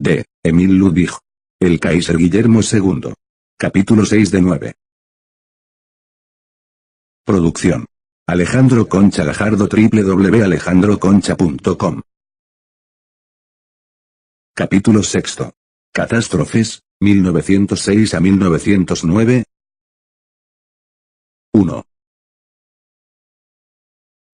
De Emil Ludwig. El Kaiser Guillermo II. Capítulo 6 de 9. Producción. Alejandro Concha Gajardo www.alejandroconcha.com. Capítulo 6. Catástrofes, 1906 a 1909. 1.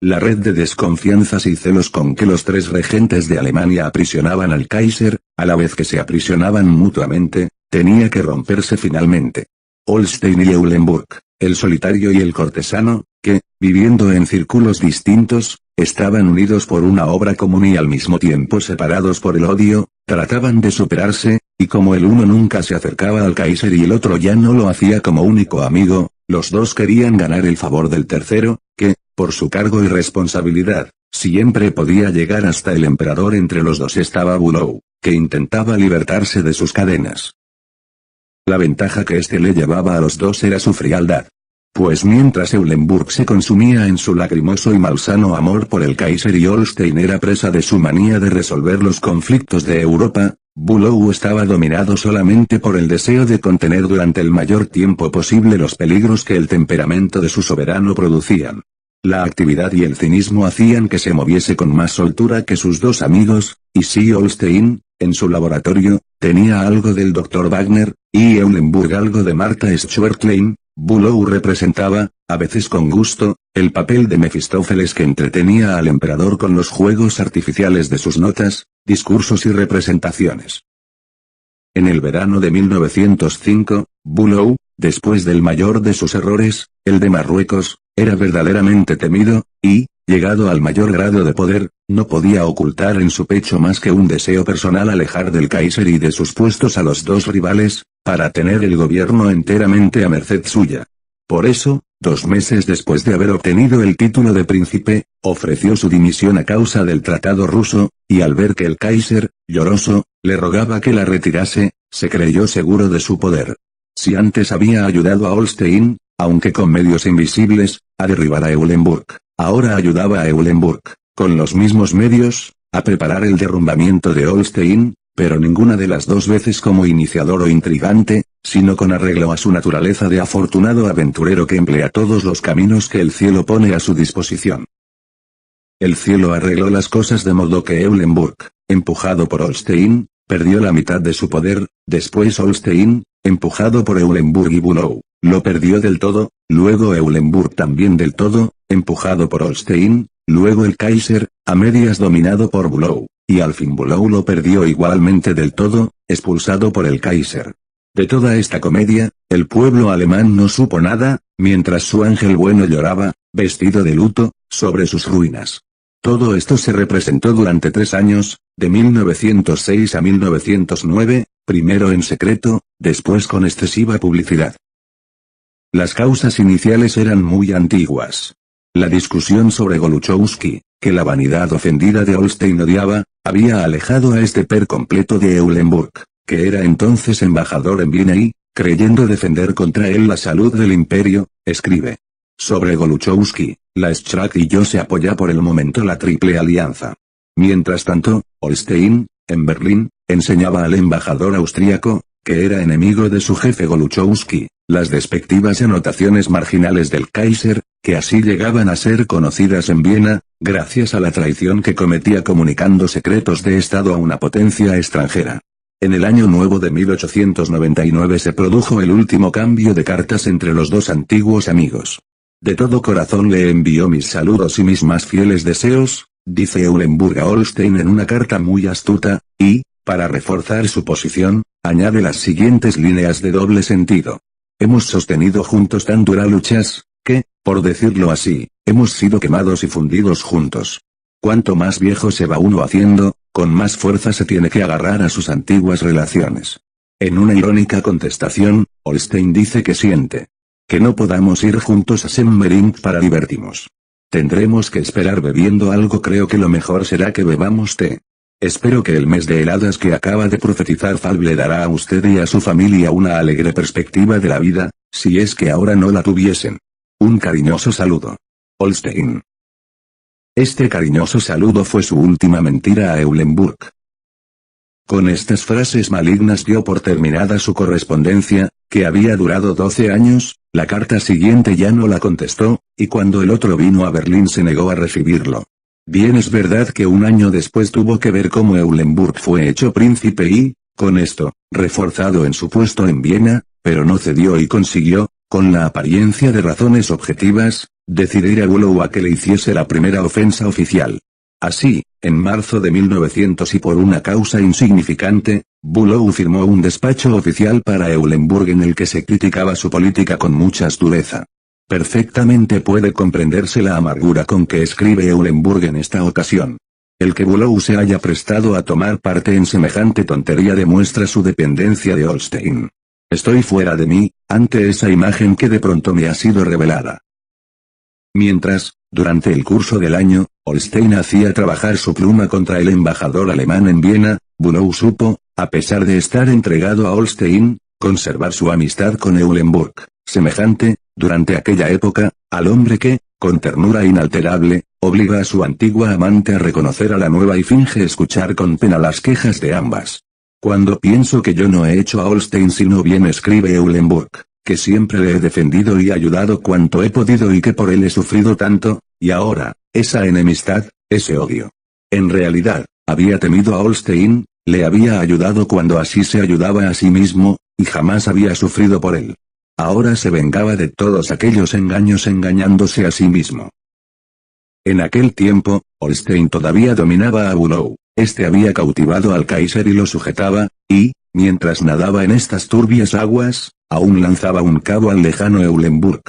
La red de desconfianzas y celos con que los tres regentes de Alemania aprisionaban al Kaiser, a la vez que se aprisionaban mutuamente, tenía que romperse finalmente. Holstein y Eulenburg, el solitario y el cortesano, que, viviendo en círculos distintos, estaban unidos por una obra común y al mismo tiempo separados por el odio, trataban de superarse, y como el uno nunca se acercaba al Kaiser y el otro ya no lo hacía como único amigo, los dos querían ganar el favor del tercero, que, por su cargo y responsabilidad, siempre podía llegar hasta el emperador. Entre los dos estaba Bülow, que intentaba libertarse de sus cadenas. La ventaja que éste le llevaba a los dos era su frialdad. Pues mientras Eulenburg se consumía en su lacrimoso y malsano amor por el Kaiser y Holstein era presa de su manía de resolver los conflictos de Europa, Bülow estaba dominado solamente por el deseo de contener durante el mayor tiempo posible los peligros que el temperamento de su soberano producían. La actividad y el cinismo hacían que se moviese con más soltura que sus dos amigos, y si Holstein, en su laboratorio, tenía algo del Dr. Wagner, y Eulenburg algo de Martha Schwertlein, Bülow representaba, a veces con gusto, el papel de Mefistófeles que entretenía al emperador con los juegos artificiales de sus notas, discursos y representaciones. En el verano de 1905, Bülow, después del mayor de sus errores, el de Marruecos, era verdaderamente temido, y, llegado al mayor grado de poder, no podía ocultar en su pecho más que un deseo personal alejar del Kaiser y de sus puestos a los dos rivales, para tener el gobierno enteramente a merced suya. Por eso, 2 meses después de haber obtenido el título de príncipe, ofreció su dimisión a causa del tratado ruso, y al ver que el Kaiser, lloroso, le rogaba que la retirase, se creyó seguro de su poder. Si antes había ayudado a Holstein, aunque con medios invisibles, a derribar a Eulenburg, ahora ayudaba a Eulenburg, con los mismos medios, a preparar el derrumbamiento de Holstein, pero ninguna de las dos veces como iniciador o intrigante, sino con arreglo a su naturaleza de afortunado aventurero que emplea todos los caminos que el cielo pone a su disposición. El cielo arregló las cosas de modo que Eulenburg, empujado por Holstein, perdió la mitad de su poder, después Holstein, empujado por Eulenburg y Bülow, lo perdió del todo, luego Eulenburg también del todo, empujado por Holstein, luego el Kaiser, a medias dominado por Bülow, y al fin Bülow lo perdió igualmente del todo, expulsado por el Kaiser. De toda esta comedia, el pueblo alemán no supo nada, mientras su ángel bueno lloraba, vestido de luto, sobre sus ruinas. Todo esto se representó durante 3 años, de 1906 a 1909, primero en secreto, después con excesiva publicidad. Las causas iniciales eran muy antiguas. La discusión sobre Goluchowski, que la vanidad ofendida de Holstein odiaba, había alejado a este per completo de Eulenburg, que era entonces embajador en Viena y, creyendo defender contra él la salud del imperio, escribe. Sobre Goluchowski, la Strach y yo se apoya por el momento la Triple Alianza. Mientras tanto, Holstein, en Berlín, enseñaba al embajador austríaco, que era enemigo de su jefe Goluchowski, las despectivas anotaciones marginales del Kaiser, que así llegaban a ser conocidas en Viena, gracias a la traición que cometía comunicando secretos de Estado a una potencia extranjera. En el año nuevo de 1899 se produjo el último cambio de cartas entre los dos antiguos amigos. De todo corazón le envío mis saludos y mis más fieles deseos, dice Eulenburg a Holstein en una carta muy astuta, y, para reforzar su posición, añade las siguientes líneas de doble sentido. Hemos sostenido juntos tan duras luchas, que, por decirlo así, hemos sido quemados y fundidos juntos. Cuanto más viejo se va uno haciendo, con más fuerza se tiene que agarrar a sus antiguas relaciones. En una irónica contestación, Holstein dice que siente que no podamos ir juntos a Semmering para divertirnos. Tendremos que esperar bebiendo algo. Creo que lo mejor será que bebamos té. Espero que el mes de heladas que acaba de profetizar Fab le dará a usted y a su familia una alegre perspectiva de la vida, si es que ahora no la tuviesen. Un cariñoso saludo. Holstein. Este cariñoso saludo fue su última mentira a Eulenburg. Con estas frases malignas dio por terminada su correspondencia, que había durado 12 años, la carta siguiente ya no la contestó, y cuando el otro vino a Berlín se negó a recibirlo. Bien es verdad que un año después tuvo que ver cómo Eulenburg fue hecho príncipe y, con esto, reforzado en su puesto en Viena, pero no cedió y consiguió, con la apariencia de razones objetivas, decidir a Bülow a que le hiciese la primera ofensa oficial. Así, en marzo de 1900 y por una causa insignificante, Bülow firmó un despacho oficial para Eulenburg en el que se criticaba su política con mucha dureza. Perfectamente puede comprenderse la amargura con que escribe Eulenburg en esta ocasión. El que Bülow se haya prestado a tomar parte en semejante tontería demuestra su dependencia de Holstein. Estoy fuera de mí, ante esa imagen que de pronto me ha sido revelada. Mientras, durante el curso del año, Holstein hacía trabajar su pluma contra el embajador alemán en Viena, Bülow supo, a pesar de estar entregado a Holstein, conservar su amistad con Eulenburg, semejante, durante aquella época, al hombre que, con ternura inalterable, obliga a su antigua amante a reconocer a la nueva y finge escuchar con pena las quejas de ambas. Cuando pienso que yo no he hecho a Holstein sino bien, escribe Eulenburg, que siempre le he defendido y ayudado cuanto he podido y que por él he sufrido tanto, y ahora, esa enemistad, ese odio. En realidad, había temido a Holstein, le había ayudado cuando así se ayudaba a sí mismo, y jamás había sufrido por él. Ahora se vengaba de todos aquellos engaños engañándose a sí mismo. En aquel tiempo, Holstein todavía dominaba a Bülow, este había cautivado al Kaiser y lo sujetaba, y, mientras nadaba en estas turbias aguas, aún lanzaba un cabo al lejano Eulenburg.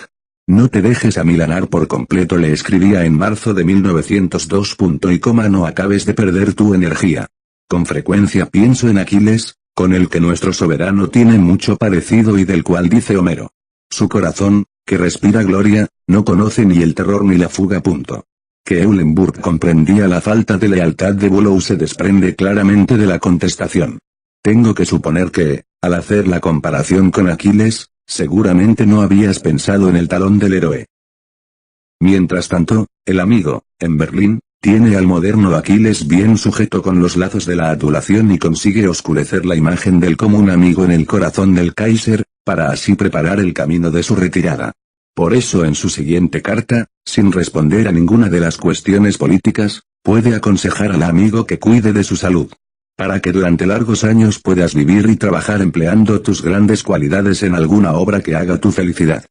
No te dejes amilanar por completo, le escribía en marzo de 1902. No acabes de perder tu energía. Con frecuencia pienso en Aquiles, con el que nuestro soberano tiene mucho parecido y del cual dice Homero. Su corazón, que respira gloria, no conoce ni el terror ni la fuga. Que Eulenburg comprendía la falta de lealtad de Bülow se desprende claramente de la contestación. Tengo que suponer que, al hacer la comparación con Aquiles, seguramente no habías pensado en el talón del héroe. Mientras tanto, el amigo, en Berlín, tiene al moderno Aquiles bien sujeto con los lazos de la adulación y consigue oscurecer la imagen del común amigo en el corazón del Kaiser, para así preparar el camino de su retirada. Por eso en su siguiente carta, sin responder a ninguna de las cuestiones políticas, puede aconsejar al amigo que cuide de su salud. Para que durante largos años puedas vivir y trabajar empleando tus grandes cualidades en alguna obra que haga tu felicidad.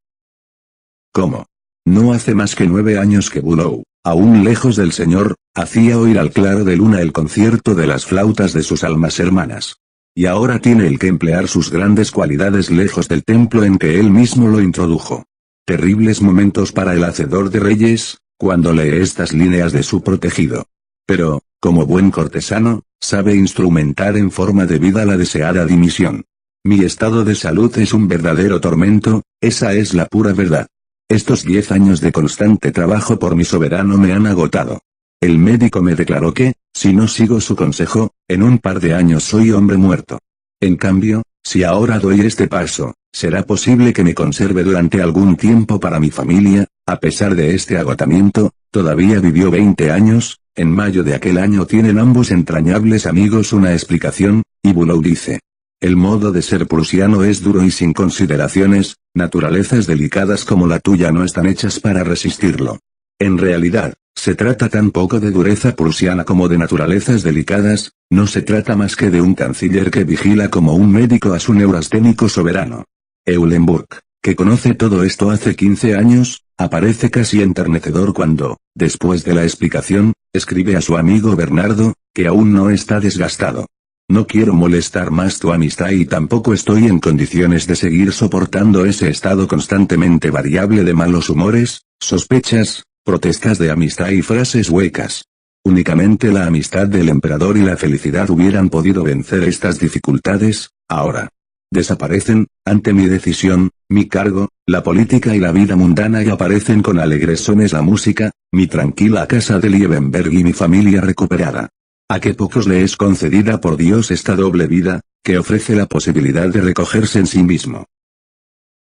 ¿Cómo? No hace más que 9 años que Bülow, aún lejos del Señor, hacía oír al claro de luna el concierto de las flautas de sus almas hermanas. Y ahora tiene el que emplear sus grandes cualidades lejos del templo en que él mismo lo introdujo. Terribles momentos para el hacedor de reyes, cuando lee estas líneas de su protegido. Pero, como buen cortesano, sabe instrumentar en forma de vida la deseada dimisión. Mi estado de salud es un verdadero tormento, esa es la pura verdad. Estos 10 años de constante trabajo por mi soberano me han agotado. El médico me declaró que, si no sigo su consejo, en un par de años soy hombre muerto. En cambio, si ahora doy este paso, será posible que me conserve durante algún tiempo para mi familia. A pesar de este agotamiento, todavía vivió 20 años, en mayo de aquel año tienen ambos entrañables amigos una explicación, y Bülow dice. El modo de ser prusiano es duro y sin consideraciones, naturalezas delicadas como la tuya no están hechas para resistirlo. En realidad, se trata tan poco de dureza prusiana como de naturalezas delicadas, no se trata más que de un canciller que vigila como un médico a su neurasténico soberano. Eulenburg, que conoce todo esto hace 15 años, aparece casi enternecedor cuando, después de la explicación, escribe a su amigo Bernardo, que aún no está desgastado. No quiero molestar más tu amistad y tampoco estoy en condiciones de seguir soportando ese estado constantemente variable de malos humores, sospechas, protestas de amistad y frases huecas. Únicamente la amistad del emperador y la felicidad hubieran podido vencer estas dificultades, ahora. Desaparecen, ante mi decisión, mi cargo, la política y la vida mundana y aparecen con alegres sones la música, mi tranquila casa de Liebenberg y mi familia recuperada. A qué pocos le es concedida por Dios esta doble vida, que ofrece la posibilidad de recogerse en sí mismo.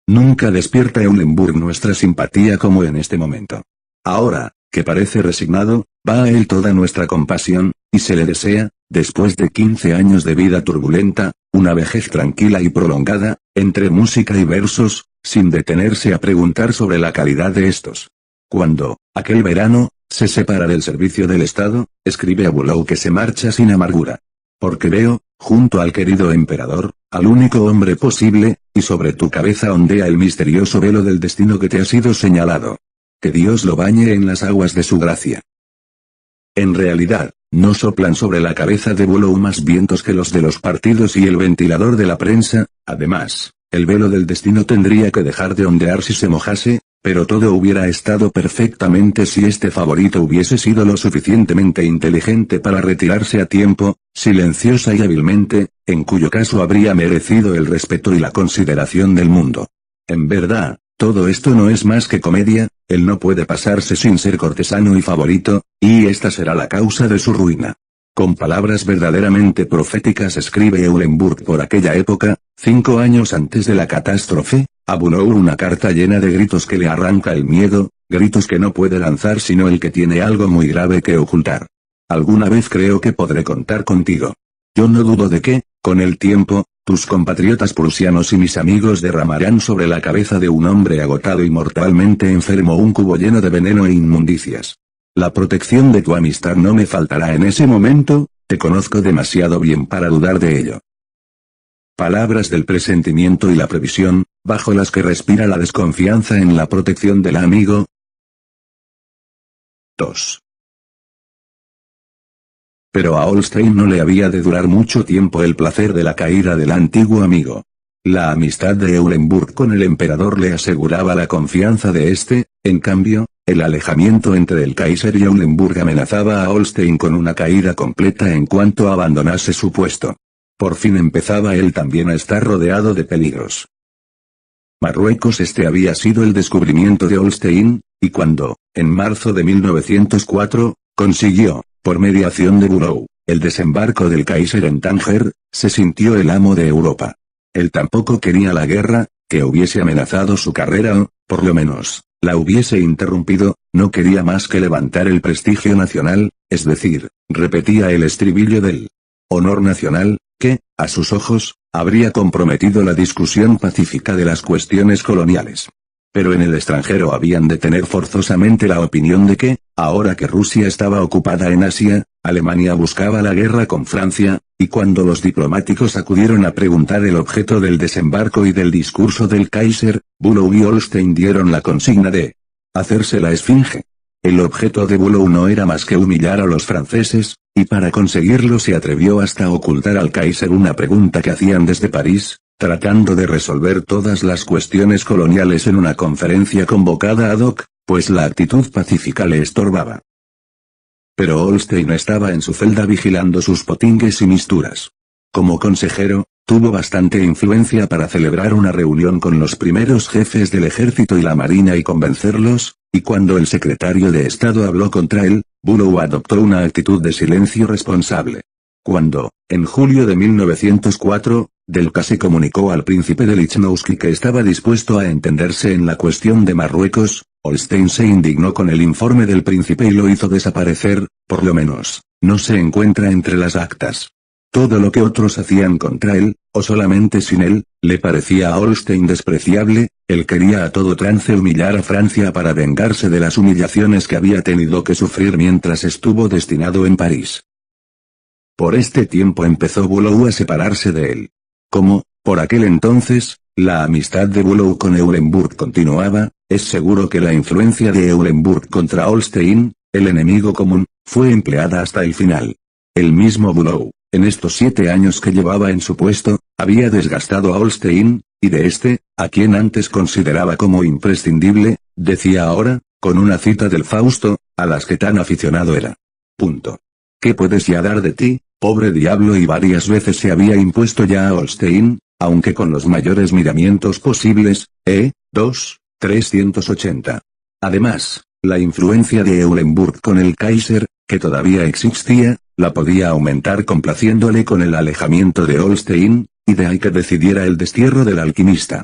Nunca despierta Eulenburg nuestra simpatía como en este momento. Ahora, que parece resignado, va a él toda nuestra compasión, y se le desea, después de 15 años de vida turbulenta, una vejez tranquila y prolongada, entre música y versos, sin detenerse a preguntar sobre la calidad de estos. Cuando, aquel verano, se separa del servicio del Estado, escribe a Bülow que se marcha sin amargura. Porque veo, junto al querido emperador, al único hombre posible, y sobre tu cabeza ondea el misterioso velo del destino que te ha sido señalado. Que Dios lo bañe en las aguas de su gracia. En realidad, no soplan sobre la cabeza de Bülow más vientos que los de los partidos y el ventilador de la prensa, además, el velo del destino tendría que dejar de ondear si se mojase, pero todo hubiera estado perfectamente si este favorito hubiese sido lo suficientemente inteligente para retirarse a tiempo, silenciosa y hábilmente, en cuyo caso habría merecido el respeto y la consideración del mundo. En verdad, todo esto no es más que comedia, él no puede pasarse sin ser cortesano y favorito, y esta será la causa de su ruina. Con palabras verdaderamente proféticas escribe Eulenburg por aquella época, 5 años antes de la catástrofe, a Bülow una carta llena de gritos que le arranca el miedo, gritos que no puede lanzar sino el que tiene algo muy grave que ocultar. Alguna vez creo que podré contar contigo. Yo no dudo de que, con el tiempo, tus compatriotas prusianos y mis amigos derramarán sobre la cabeza de un hombre agotado y mortalmente enfermo un cubo lleno de veneno e inmundicias. La protección de tu amistad no me faltará en ese momento, te conozco demasiado bien para dudar de ello. Palabras del presentimiento y la previsión, bajo las que respira la desconfianza en la protección del amigo. 2. Pero a Holstein no le había de durar mucho tiempo el placer de la caída del antiguo amigo. La amistad de Eulenburg con el emperador le aseguraba la confianza de este, en cambio, el alejamiento entre el Kaiser y Eulenburg amenazaba a Holstein con una caída completa en cuanto abandonase su puesto. Por fin empezaba él también a estar rodeado de peligros. Marruecos había sido el descubrimiento de Holstein, y cuando, en marzo de 1904, consiguió, por mediación de Bülow, el desembarco del Kaiser en Tánger, se sintió el amo de Europa. Él tampoco quería la guerra, que hubiese amenazado su carrera o, por lo menos, la hubiese interrumpido, no quería más que levantar el prestigio nacional, es decir, repetía el estribillo del honor nacional, que, a sus ojos, habría comprometido la discusión pacífica de las cuestiones coloniales. Pero en el extranjero habían de tener forzosamente la opinión de que, ahora que Rusia estaba ocupada en Asia, Alemania buscaba la guerra con Francia, y cuando los diplomáticos acudieron a preguntar el objeto del desembarco y del discurso del Kaiser, Bülow y Holstein dieron la consigna de hacerse la esfinge. El objeto de Bülow no era más que humillar a los franceses, y para conseguirlo se atrevió hasta ocultar al Kaiser una pregunta que hacían desde París, tratando de resolver todas las cuestiones coloniales en una conferencia convocada ad hoc, pues la actitud pacífica le estorbaba. Pero Holstein estaba en su celda vigilando sus potingues y misturas. Como consejero, tuvo bastante influencia para celebrar una reunión con los primeros jefes del ejército y la marina y convencerlos, y cuando el secretario de Estado habló contra él, Bülow adoptó una actitud de silencio responsable. Cuando, en julio de 1904, Delca se comunicó al príncipe de Lichnowsky que estaba dispuesto a entenderse en la cuestión de Marruecos, Holstein se indignó con el informe del príncipe y lo hizo desaparecer, por lo menos, no se encuentra entre las actas. Todo lo que otros hacían contra él, o solamente sin él, le parecía a Holstein despreciable, él quería a todo trance humillar a Francia para vengarse de las humillaciones que había tenido que sufrir mientras estuvo destinado en París. Por este tiempo empezó Bülow a separarse de él. Como, por aquel entonces, la amistad de Bülow con Eulenburg continuaba, es seguro que la influencia de Eulenburg contra Holstein, el enemigo común, fue empleada hasta el final. El mismo Bülow, en estos 7 años que llevaba en su puesto, había desgastado a Holstein, y de este, a quien antes consideraba como imprescindible, decía ahora, con una cita del Fausto, a las que tan aficionado era. Punto. ¿Qué puedes ya dar de ti, pobre diablo? Y varias veces se había impuesto ya a Holstein, aunque con los mayores miramientos posibles, 380. Además, la influencia de Eulenburg con el Kaiser, que todavía existía, la podía aumentar complaciéndole con el alejamiento de Holstein, y de ahí que decidiera el destierro del alquimista.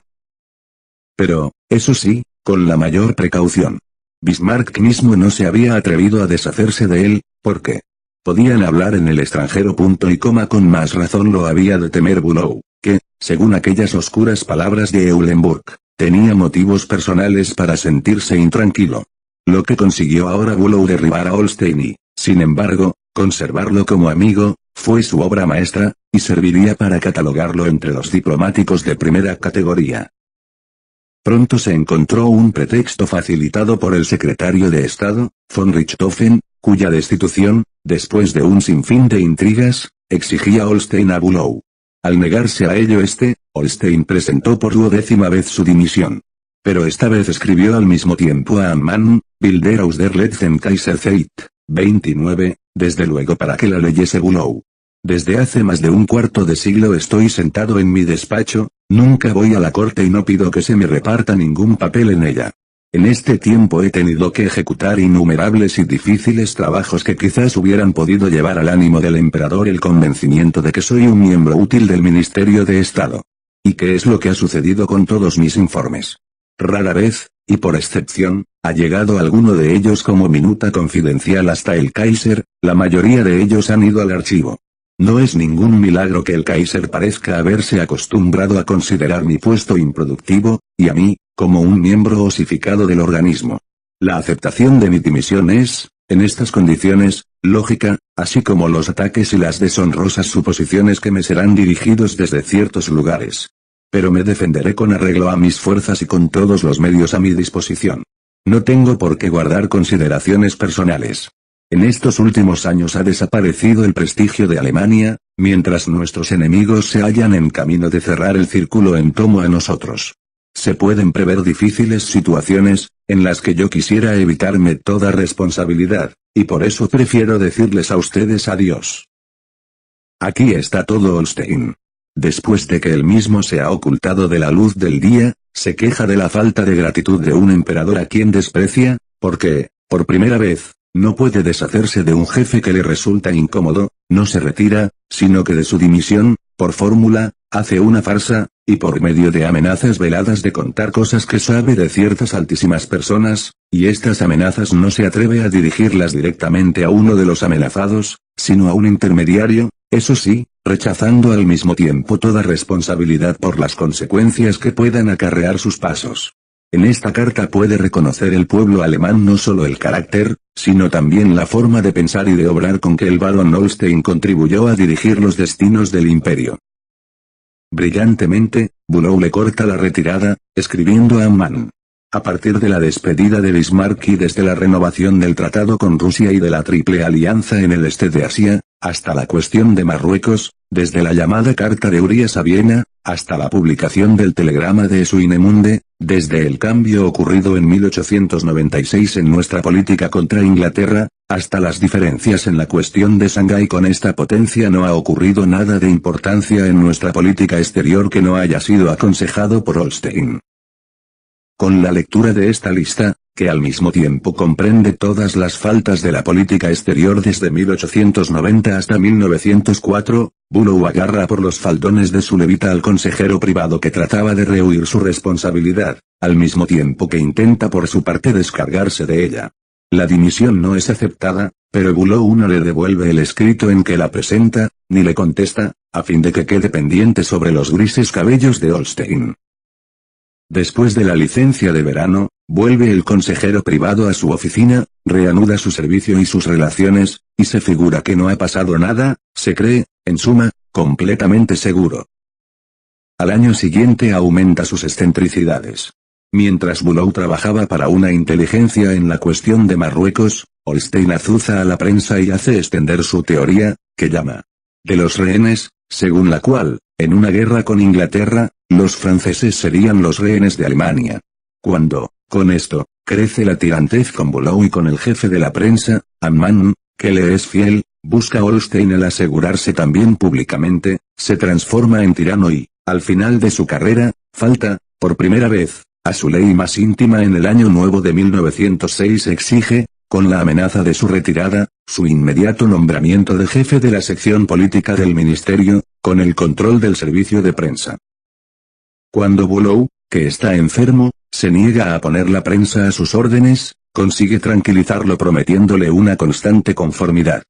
Pero, eso sí, con la mayor precaución. Bismarck mismo no se había atrevido a deshacerse de él, ¿por qué? Podían hablar en el extranjero punto y coma, con más razón lo había de temer Bülow, que, según aquellas oscuras palabras de Eulenburg, tenía motivos personales para sentirse intranquilo. Lo que consiguió ahora Bülow derribar a Holstein y, sin embargo, conservarlo como amigo, fue su obra maestra, y serviría para catalogarlo entre los diplomáticos de primera categoría. Pronto se encontró un pretexto facilitado por el secretario de Estado, von Richthofen, cuya destitución, después de un sinfín de intrigas, exigía Holstein a Bülow. Al negarse a ello Holstein presentó por 12ª vez su dimisión. Pero esta vez escribió al mismo tiempo a Ammann, Bilder aus der letzten Kaiserzeit, 29, desde luego para que la leyese Bülow. Desde hace más de un cuarto de siglo estoy sentado en mi despacho, nunca voy a la corte y no pido que se me reparta ningún papel en ella. En este tiempo he tenido que ejecutar innumerables y difíciles trabajos que quizás hubieran podido llevar al ánimo del emperador el convencimiento de que soy un miembro útil del Ministerio de Estado. ¿Y qué es lo que ha sucedido con todos mis informes? Rara vez, y por excepción, ha llegado alguno de ellos como minuta confidencial hasta el Kaiser, la mayoría de ellos han ido al archivo. No es ningún milagro que el Kaiser parezca haberse acostumbrado a considerar mi puesto improductivo, y a mí, como un miembro osificado del organismo. La aceptación de mi dimisión es, en estas condiciones, lógica, así como los ataques y las deshonrosas suposiciones que me serán dirigidos desde ciertos lugares. Pero me defenderé con arreglo a mis fuerzas y con todos los medios a mi disposición. No tengo por qué guardar consideraciones personales. En estos últimos años ha desaparecido el prestigio de Alemania, mientras nuestros enemigos se hallan en camino de cerrar el círculo en torno a nosotros. Se pueden prever difíciles situaciones, en las que yo quisiera evitarme toda responsabilidad, y por eso prefiero decirles a ustedes adiós. Aquí está todo Holstein. Después de que él mismo se ha ocultado de la luz del día, se queja de la falta de gratitud de un emperador a quien desprecia, porque, por primera vez, no puede deshacerse de un jefe que le resulta incómodo, no se retira, sino que de su dimisión, por fórmula, hace una farsa, y por medio de amenazas veladas de contar cosas que sabe de ciertas altísimas personas, y estas amenazas no se atreve a dirigirlas directamente a uno de los amenazados, sino a un intermediario, eso sí, rechazando al mismo tiempo toda responsabilidad por las consecuencias que puedan acarrear sus pasos. En esta carta puede reconocer el pueblo alemán no solo el carácter, sino también la forma de pensar y de obrar con que el barón Holstein contribuyó a dirigir los destinos del imperio. Brillantemente, Bülow le corta la retirada, escribiendo a Ammann. A partir de la despedida de Bismarck y desde la renovación del tratado con Rusia y de la Triple Alianza en el este de Asia, hasta la cuestión de Marruecos, desde la llamada Carta de Urias a Viena, hasta la publicación del telegrama de Swinemunde, desde el cambio ocurrido en 1896 en nuestra política contra Inglaterra, hasta las diferencias en la cuestión de Shanghái con esta potencia no ha ocurrido nada de importancia en nuestra política exterior que no haya sido aconsejado por Holstein. Con la lectura de esta lista, que al mismo tiempo comprende todas las faltas de la política exterior desde 1890 hasta 1904, Bülow agarra por los faldones de su levita al consejero privado que trataba de rehuir su responsabilidad, al mismo tiempo que intenta por su parte descargarse de ella. La dimisión no es aceptada, pero Bülow no le devuelve el escrito en que la presenta, ni le contesta, a fin de que quede pendiente sobre los grises cabellos de Holstein. Después de la licencia de verano, vuelve el consejero privado a su oficina, reanuda su servicio y sus relaciones, y se figura que no ha pasado nada, se cree, en suma, completamente seguro. Al año siguiente aumenta sus excentricidades. Mientras Bülow trabajaba para una inteligencia en la cuestión de Marruecos, Holstein azuza a la prensa y hace extender su teoría, que llama de los rehenes, según la cual, en una guerra con Inglaterra, los franceses serían los rehenes de Alemania. Cuando, con esto, crece la tirantez con Bülow y con el jefe de la prensa, Ammann, que le es fiel, busca Holstein el asegurarse también públicamente, se transforma en tirano y, al final de su carrera, falta, por primera vez, a su ley más íntima en el año nuevo de 1906 exige, con la amenaza de su retirada, su inmediato nombramiento de jefe de la sección política del ministerio, con el control del servicio de prensa. Cuando Bülow, que está enfermo, se niega a poner la prensa a sus órdenes, consigue tranquilizarlo prometiéndole una constante conformidad.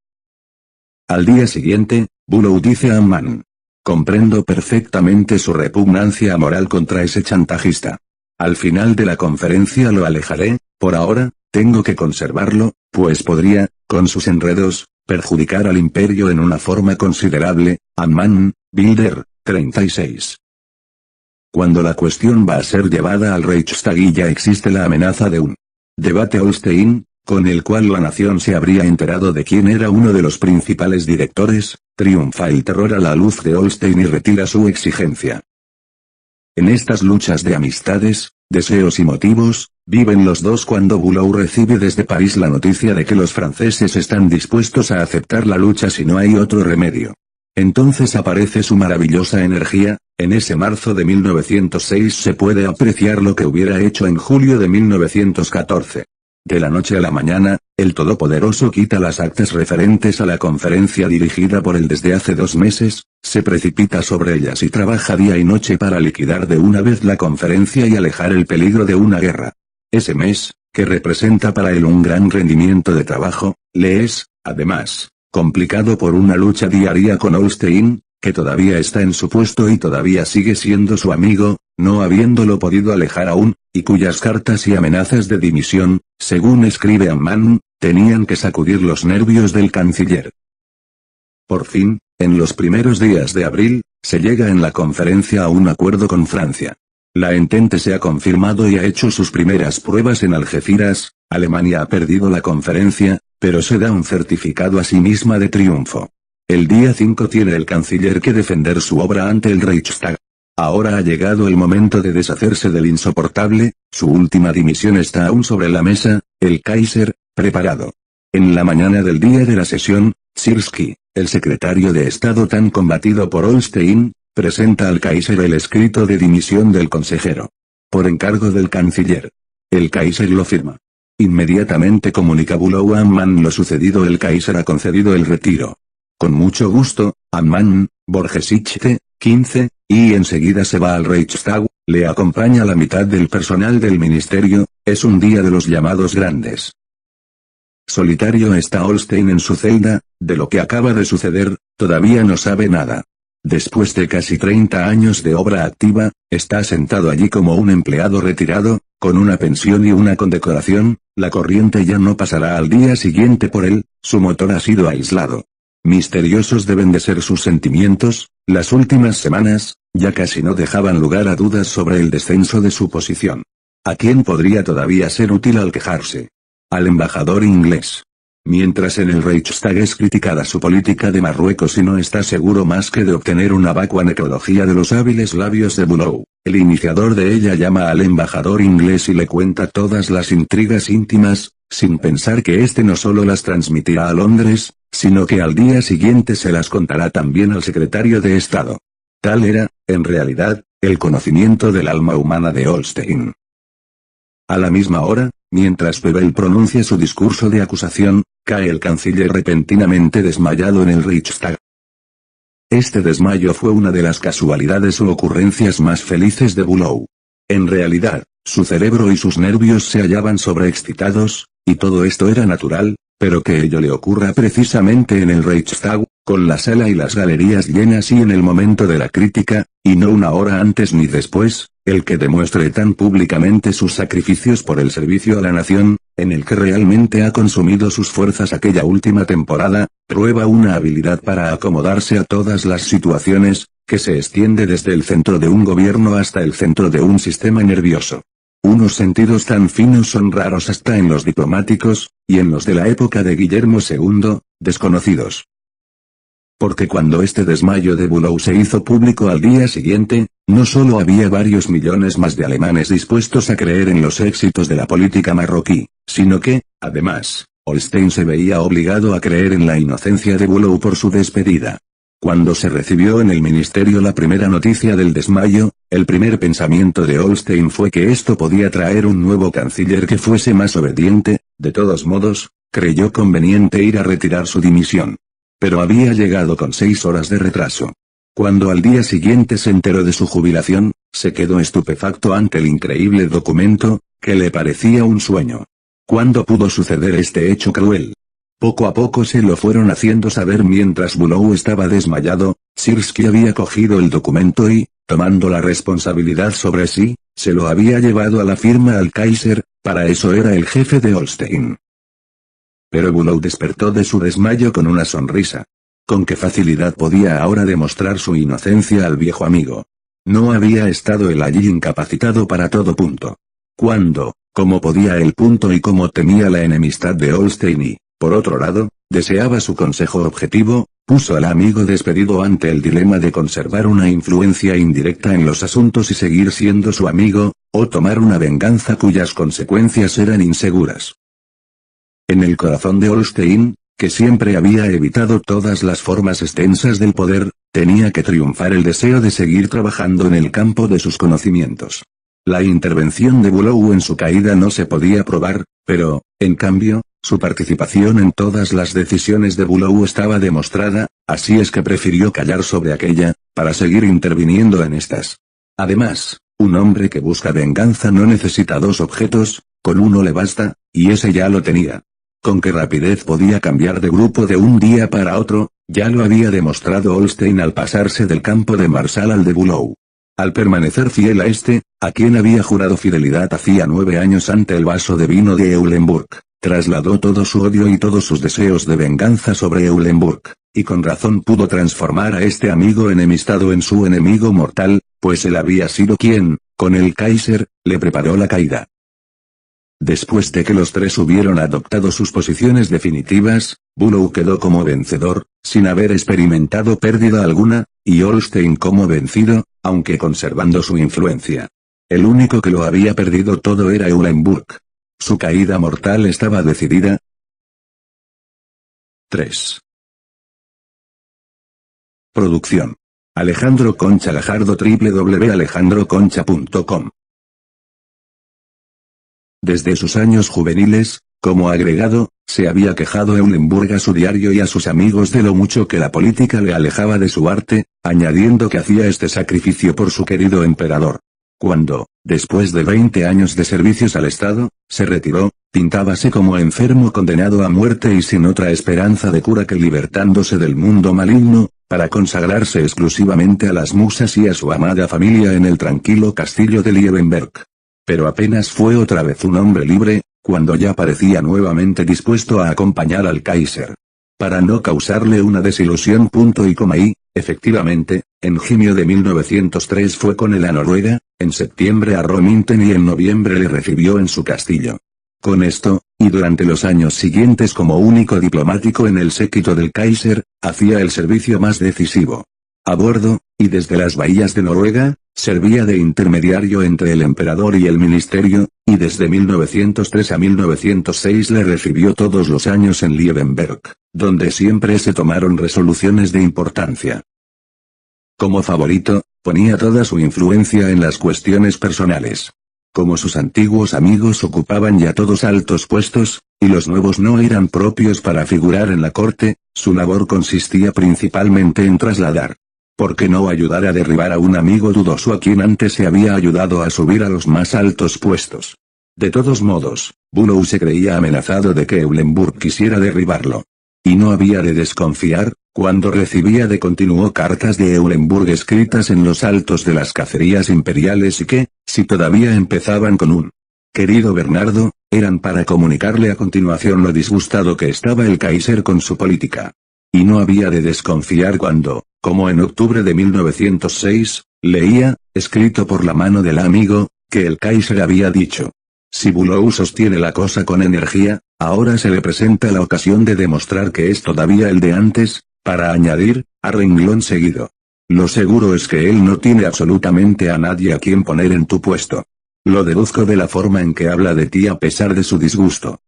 Al día siguiente, Bülow dice a Ammann: comprendo perfectamente su repugnancia moral contra ese chantajista. Al final de la conferencia lo alejaré, por ahora, tengo que conservarlo, pues podría, con sus enredos, perjudicar al imperio en una forma considerable. Ammann, Bilder, 36. Cuando la cuestión va a ser llevada al Reichstag y ya existe la amenaza de un debate Holstein, con el cual la nación se habría enterado de quién era uno de los principales directores, triunfa el terror a la luz de Holstein y retira su exigencia. En estas luchas de amistades, deseos y motivos, viven los dos cuando Bülow recibe desde París la noticia de que los franceses están dispuestos a aceptar la lucha si no hay otro remedio. Entonces aparece su maravillosa energía. En ese marzo de 1906 se puede apreciar lo que hubiera hecho en julio de 1914. De la noche a la mañana, el Todopoderoso quita las actas referentes a la conferencia dirigida por él desde hace 2 meses, se precipita sobre ellas y trabaja día y noche para liquidar de una vez la conferencia y alejar el peligro de una guerra. Ese mes, que representa para él un gran rendimiento de trabajo, le es, además, complicado por una lucha diaria con Holstein, que todavía está en su puesto y todavía sigue siendo su amigo, no habiéndolo podido alejar aún, y cuyas cartas y amenazas de dimisión, según escribe Ammann, tenían que sacudir los nervios del canciller. Por fin, en los primeros días de abril, se llega en la conferencia a un acuerdo con Francia. La Entente se ha confirmado y ha hecho sus primeras pruebas en Algeciras. Alemania ha perdido la conferencia, pero se da un certificado a sí misma de triunfo. El día 5 tiene el canciller que defender su obra ante el Reichstag. Ahora ha llegado el momento de deshacerse del insoportable, su última dimisión está aún sobre la mesa, el Kaiser, preparado. En la mañana del día de la sesión, Sirski, el secretario de Estado tan combatido por Holstein, presenta al Kaiser el escrito de dimisión del consejero. Por encargo del canciller. El Kaiser lo firma. Inmediatamente comunica Bülow a Ammann lo sucedido. El Kaiser ha concedido el retiro. Con mucho gusto, Ammann, Borgesichte, 15, y enseguida se va al Reichstag, le acompaña la mitad del personal del ministerio. Es un día de los llamados grandes. Solitario está Holstein en su celda. De lo que acaba de suceder, todavía no sabe nada. Después de casi 30 años de obra activa, está sentado allí como un empleado retirado, con una pensión y una condecoración. La corriente ya no pasará al día siguiente por él, su motor ha sido aislado. Misteriosos deben de ser sus sentimientos. Las últimas semanas, ya casi no dejaban lugar a dudas sobre el descenso de su posición. ¿A quién podría todavía ser útil al quejarse? Al embajador inglés. Mientras en el Reichstag es criticada su política de Marruecos y no está seguro más que de obtener una vacua necrología de los hábiles labios de Bülow, el iniciador de ella llama al embajador inglés y le cuenta todas las intrigas íntimas, sin pensar que éste no solo las transmitirá a Londres, sino que al día siguiente se las contará también al secretario de Estado. Tal era, en realidad, el conocimiento del alma humana de Holstein. A la misma hora, mientras Bebel pronuncia su discurso de acusación, cae el canciller repentinamente desmayado en el Reichstag. Este desmayo fue una de las casualidades u ocurrencias más felices de Bülow. En realidad, su cerebro y sus nervios se hallaban sobreexcitados, y todo esto era natural, pero que ello le ocurra precisamente en el Reichstag, con la sala y las galerías llenas y en el momento de la crítica, y no una hora antes ni después, el que demuestre tan públicamente sus sacrificios por el servicio a la nación, en el que realmente ha consumido sus fuerzas aquella última temporada, prueba una habilidad para acomodarse a todas las situaciones, que se extiende desde el centro de un gobierno hasta el centro de un sistema nervioso. Unos sentidos tan finos son raros hasta en los diplomáticos, y en los de la época de Guillermo II, desconocidos. Porque cuando este desmayo de Bülow se hizo público al día siguiente, no solo había varios millones más de alemanes dispuestos a creer en los éxitos de la política marroquí, sino que, además, Holstein se veía obligado a creer en la inocencia de Bülow por su despedida. Cuando se recibió en el ministerio la primera noticia del desmayo, el primer pensamiento de Holstein fue que esto podía traer un nuevo canciller que fuese más obediente. De todos modos, creyó conveniente ir a retirar su dimisión. Pero había llegado con 6 horas de retraso. Cuando al día siguiente se enteró de su jubilación, se quedó estupefacto ante el increíble documento, que le parecía un sueño. ¿Cuándo pudo suceder este hecho cruel? Poco a poco se lo fueron haciendo saber mientras Bülow estaba desmayado. Siersky había cogido el documento y, tomando la responsabilidad sobre sí, se lo había llevado a la firma al Kaiser, para eso era el jefe de Holstein. Pero Bülow despertó de su desmayo con una sonrisa. Con qué facilidad podía ahora demostrar su inocencia al viejo amigo. No había estado él allí incapacitado para todo punto. ¿Cuándo? ¿Cómo podía él punto y cómo temía la enemistad de Holstein y, por otro lado, deseaba su consejo objetivo? Puso al amigo despedido ante el dilema de conservar una influencia indirecta en los asuntos y seguir siendo su amigo, o tomar una venganza cuyas consecuencias eran inseguras. En el corazón de Holstein, que siempre había evitado todas las formas extensas del poder, tenía que triunfar el deseo de seguir trabajando en el campo de sus conocimientos. La intervención de Bülow en su caída no se podía probar, pero, en cambio, su participación en todas las decisiones de Bülow estaba demostrada, así es que prefirió callar sobre aquella, para seguir interviniendo en estas. Además, un hombre que busca venganza no necesita dos objetos, con uno le basta, y ese ya lo tenía. Con qué rapidez podía cambiar de grupo de un día para otro, ya lo había demostrado Holstein al pasarse del campo de Marshall al de Bülow. Al permanecer fiel a este, a quien había jurado fidelidad hacía 9 años ante el vaso de vino de Eulenburg, trasladó todo su odio y todos sus deseos de venganza sobre Eulenburg, y con razón pudo transformar a este amigo enemistado en su enemigo mortal, pues él había sido quien, con el Kaiser, le preparó la caída. Después de que los tres hubieron adoptado sus posiciones definitivas, Bülow quedó como vencedor, sin haber experimentado pérdida alguna, y Holstein como vencido, aunque conservando su influencia. El único que lo había perdido todo era Eulenburg. Su caída mortal estaba decidida. 3. Producción. Alejandro Concha Gajardo, www.alejandroconcha.com. Desde sus años juveniles, como agregado, se había quejado Eulenburg a su diario y a sus amigos de lo mucho que la política le alejaba de su arte, añadiendo que hacía este sacrificio por su querido emperador. Cuando, después de 20 años de servicios al Estado, se retiró, pintábase como enfermo condenado a muerte y sin otra esperanza de cura que libertándose del mundo maligno, para consagrarse exclusivamente a las musas y a su amada familia en el tranquilo castillo de Liebenberg. Pero apenas fue otra vez un hombre libre, cuando ya parecía nuevamente dispuesto a acompañar al Kaiser. Para no causarle una desilusión punto y coma y, efectivamente, en junio de 1903 fue con él a Noruega, en septiembre a Romintén y en noviembre le recibió en su castillo. Con esto, y durante los años siguientes como único diplomático en el séquito del Kaiser, hacía el servicio más decisivo. A bordo, y desde las bahías de Noruega, servía de intermediario entre el emperador y el ministerio, y desde 1903 a 1906 le recibió todos los años en Liebenberg, donde siempre se tomaron resoluciones de importancia. Como favorito, ponía toda su influencia en las cuestiones personales. Como sus antiguos amigos ocupaban ya todos altos puestos, y los nuevos no eran propios para figurar en la corte, su labor consistía principalmente en trasladar. ¿Por qué no ayudar a derribar a un amigo dudoso a quien antes se había ayudado a subir a los más altos puestos? De todos modos, Bülow se creía amenazado de que Eulenburg quisiera derribarlo. Y no había de desconfiar, cuando recibía de continuo cartas de Eulenburg escritas en los altos de las cacerías imperiales y que, si todavía empezaban con un «Querido Bernardo», eran para comunicarle a continuación lo disgustado que estaba el Kaiser con su política. Y no había de desconfiar cuando, como en octubre de 1906, leía, escrito por la mano del amigo, que el Kaiser había dicho: si Bülow sostiene la cosa con energía, ahora se le presenta la ocasión de demostrar que es todavía el de antes, para añadir, a renglón seguido: lo seguro es que él no tiene absolutamente a nadie a quien poner en tu puesto. Lo deduzco de la forma en que habla de ti a pesar de su disgusto.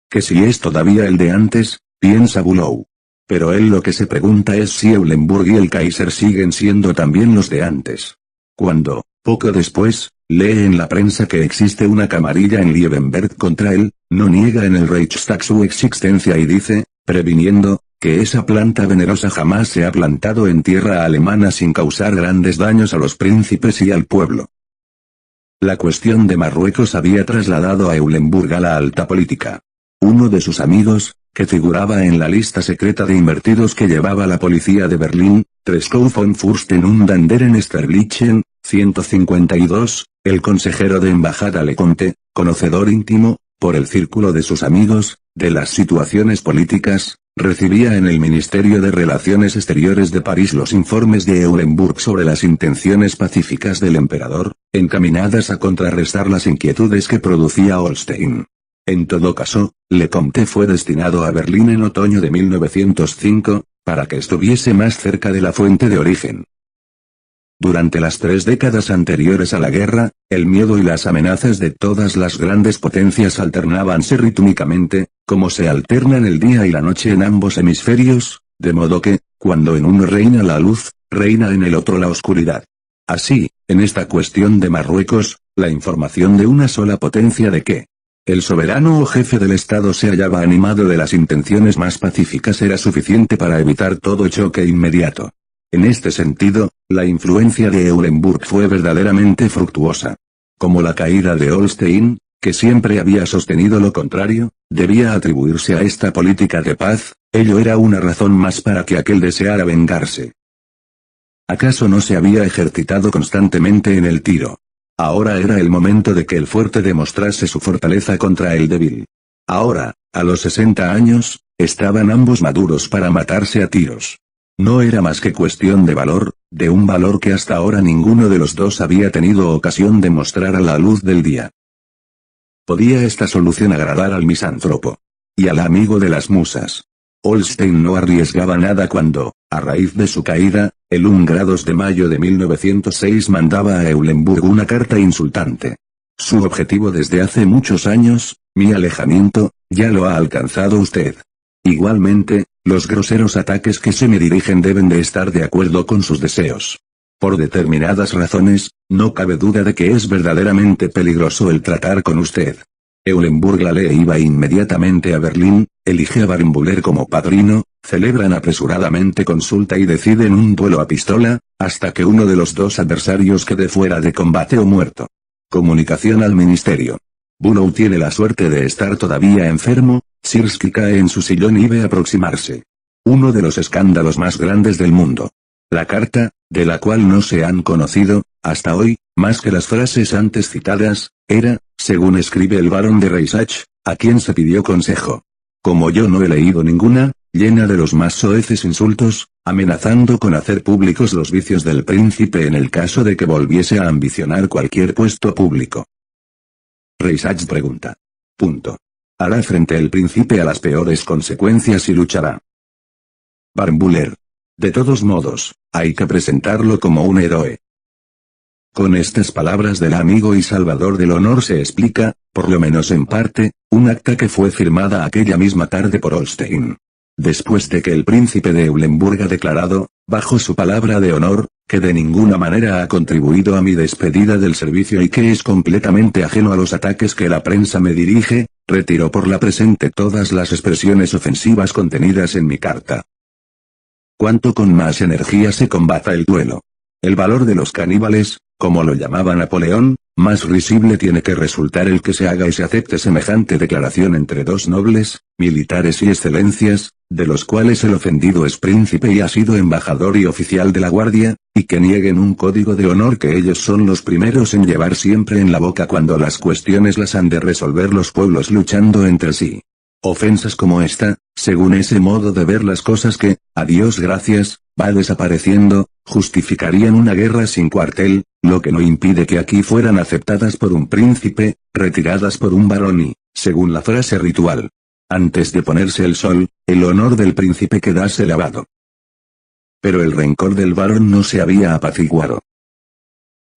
Que si es todavía el de antes, piensa Bülow. Pero él lo que se pregunta es si Eulenburg y el Kaiser siguen siendo también los de antes. Cuando, poco después, lee en la prensa que existe una camarilla en Liebenberg contra él, no niega en el Reichstag su existencia y dice, previniendo, que esa planta venerosa jamás se ha plantado en tierra alemana sin causar grandes daños a los príncipes y al pueblo. La cuestión de Marruecos había trasladado a Eulenburg a la alta política. Uno de sus amigos, que figuraba en la lista secreta de invertidos que llevaba la policía de Berlín, Treschow von Fürsten und anderen Sterlichen, 152, el consejero de embajada Leconte, conocedor íntimo, por el círculo de sus amigos, de las situaciones políticas, recibía en el Ministerio de Relaciones Exteriores de París los informes de Eulenburg sobre las intenciones pacíficas del emperador, encaminadas a contrarrestar las inquietudes que producía Holstein. En todo caso, Leconte fue destinado a Berlín en otoño de 1905, para que estuviese más cerca de la fuente de origen. Durante las 3 décadas anteriores a la guerra, el miedo y las amenazas de todas las grandes potencias alternábanse rítmicamente, como se alternan el día y la noche en ambos hemisferios, de modo que, cuando en uno reina la luz, reina en el otro la oscuridad. Así, en esta cuestión de Marruecos, la información de una sola potencia de que el soberano o jefe del Estado se hallaba animado de las intenciones más pacíficas era suficiente para evitar todo choque inmediato. En este sentido, la influencia de Eulenburg fue verdaderamente fructuosa. Como la caída de Holstein, que siempre había sostenido lo contrario, debía atribuirse a esta política de paz, ello era una razón más para que aquel deseara vengarse. ¿Acaso no se había ejercitado constantemente en el tiro? Ahora era el momento de que el fuerte demostrase su fortaleza contra el débil. Ahora, a los 60 años, estaban ambos maduros para matarse a tiros. No era más que cuestión de valor, de un valor que hasta ahora ninguno de los dos había tenido ocasión de mostrar a la luz del día. ¿Podía esta solución agradar al misántropo y al amigo de las musas? Holstein no arriesgaba nada cuando, a raíz de su caída, el 1 de mayo de 1906 mandaba a Eulenburg una carta insultante. Su objetivo desde hace muchos años, mi alejamiento, ya lo ha alcanzado usted. Igualmente, los groseros ataques que se me dirigen deben de estar de acuerdo con sus deseos. Por determinadas razones, no cabe duda de que es verdaderamente peligroso el tratar con usted. Eulenburg la lee e iba inmediatamente a Berlín, elige a Barenbuller como padrino, celebran apresuradamente consulta y deciden un duelo a pistola, hasta que uno de los dos adversarios quede fuera de combate o muerto. Comunicación al ministerio. Bülow tiene la suerte de estar todavía enfermo, Sirski cae en su sillón y ve aproximarse uno de los escándalos más grandes del mundo. La carta, de la cual no se han conocido, hasta hoy, más que las frases antes citadas, era, según escribe el barón de Reisach, a quien se pidió consejo. Como yo no he leído ninguna, llena de los más soeces insultos, amenazando con hacer públicos los vicios del príncipe en el caso de que volviese a ambicionar cualquier puesto público. Reisach pregunta. ¿Hará frente el príncipe a las peores consecuencias y luchará? Barenbuller. De todos modos, hay que presentarlo como un héroe. Con estas palabras del amigo y salvador del honor se explica, por lo menos en parte, un acta que fue firmada aquella misma tarde por Holstein. Después de que el príncipe de Eulenburg ha declarado, bajo su palabra de honor, que de ninguna manera ha contribuido a mi despedida del servicio y que es completamente ajeno a los ataques que la prensa me dirige, retiró por la presente todas las expresiones ofensivas contenidas en mi carta. Cuanto con más energía se combata el duelo. El valor de los caníbales, como lo llamaba Napoleón, más risible tiene que resultar el que se haga y se acepte semejante declaración entre dos nobles, militares y excelencias, de los cuales el ofendido es príncipe y ha sido embajador y oficial de la guardia, y que nieguen un código de honor que ellos son los primeros en llevar siempre en la boca cuando las cuestiones las han de resolver los pueblos luchando entre sí. Ofensas como esta, según ese modo de ver las cosas que, a Dios gracias, va desapareciendo, justificarían una guerra sin cuartel, lo que no impide que aquí fueran aceptadas por un príncipe, retiradas por un varón y, según la frase ritual, antes de ponerse el sol, el honor del príncipe quedase lavado. Pero el rencor del varón no se había apaciguado.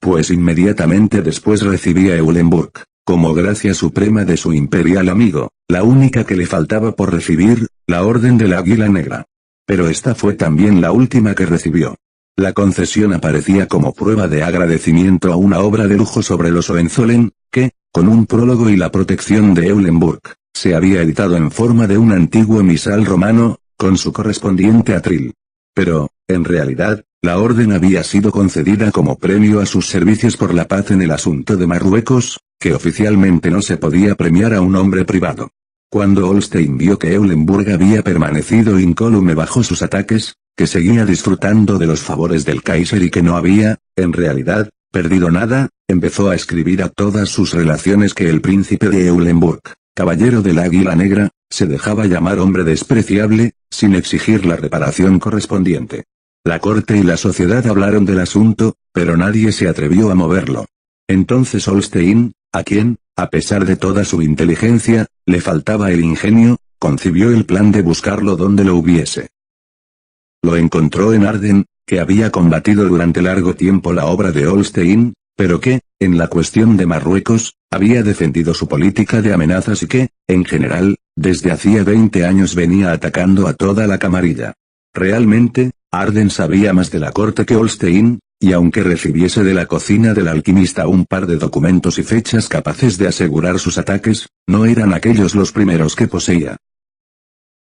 Pues inmediatamente después recibía Eulenburg, como gracia suprema de su imperial amigo, la única que le faltaba por recibir, la Orden del Águila Negra. Pero esta fue también la última que recibió. La concesión aparecía como prueba de agradecimiento a una obra de lujo sobre los Hohenzollern, que, con un prólogo y la protección de Eulenburg, se había editado en forma de un antiguo misal romano, con su correspondiente atril. Pero, en realidad, la orden había sido concedida como premio a sus servicios por la paz en el asunto de Marruecos, que oficialmente no se podía premiar a un hombre privado. Cuando Holstein vio que Eulenburg había permanecido incólume bajo sus ataques, que seguía disfrutando de los favores del Kaiser y que no había, en realidad, perdido nada, empezó a escribir a todas sus relaciones que el príncipe de Eulenburg, caballero del Águila Negra, se dejaba llamar hombre despreciable, sin exigir la reparación correspondiente. La corte y la sociedad hablaron del asunto, pero nadie se atrevió a moverlo. Entonces Holstein, a quien, a pesar de toda su inteligencia, le faltaba el ingenio, concibió el plan de buscarlo donde lo hubiese. Lo encontró en Arden, que había combatido durante largo tiempo la obra de Holstein, pero que, en la cuestión de Marruecos, había defendido su política de amenazas y que, en general, desde hacía 20 años venía atacando a toda la camarilla. Realmente, Arden sabía más de la corte que Holstein, y aunque recibiese de la cocina del alquimista un par de documentos y fechas capaces de asegurar sus ataques, no eran aquellos los primeros que poseía.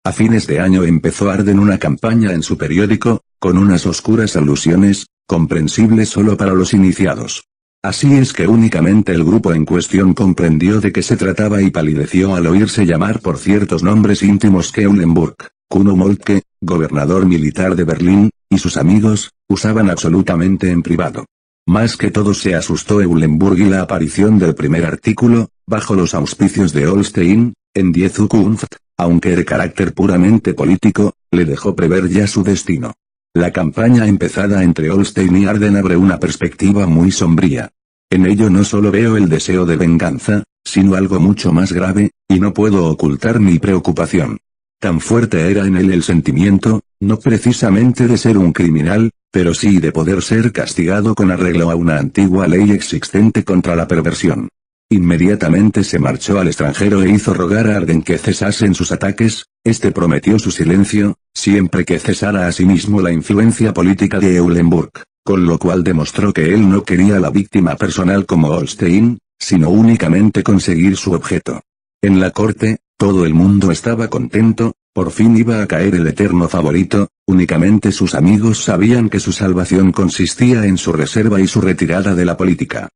A fines de año empezó Arden una campaña en su periódico, con unas oscuras alusiones, comprensibles solo para los iniciados. Así es que únicamente el grupo en cuestión comprendió de qué se trataba y palideció al oírse llamar por ciertos nombres íntimos que Eulenburg, Kuno Moltke, gobernador militar de Berlín, y sus amigos, usaban absolutamente en privado. Más que todo se asustó Eulenburg y la aparición del primer artículo, bajo los auspicios de Holstein, en Die Zukunft, aunque de carácter puramente político, le dejó prever ya su destino. La campaña empezada entre Holstein y Arden abre una perspectiva muy sombría. En ello no solo veo el deseo de venganza, sino algo mucho más grave, y no puedo ocultar mi preocupación. Tan fuerte era en él el sentimiento, no precisamente de ser un criminal, pero sí de poder ser castigado con arreglo a una antigua ley existente contra la perversión. Inmediatamente se marchó al extranjero e hizo rogar a Arden que cesasen sus ataques, este prometió su silencio, siempre que cesara asimismo la influencia política de Eulenburg, con lo cual demostró que él no quería a la víctima personal como Holstein, sino únicamente conseguir su objeto. En la corte, todo el mundo estaba contento, por fin iba a caer el eterno favorito, únicamente sus amigos sabían que su salvación consistía en su reserva y su retirada de la política.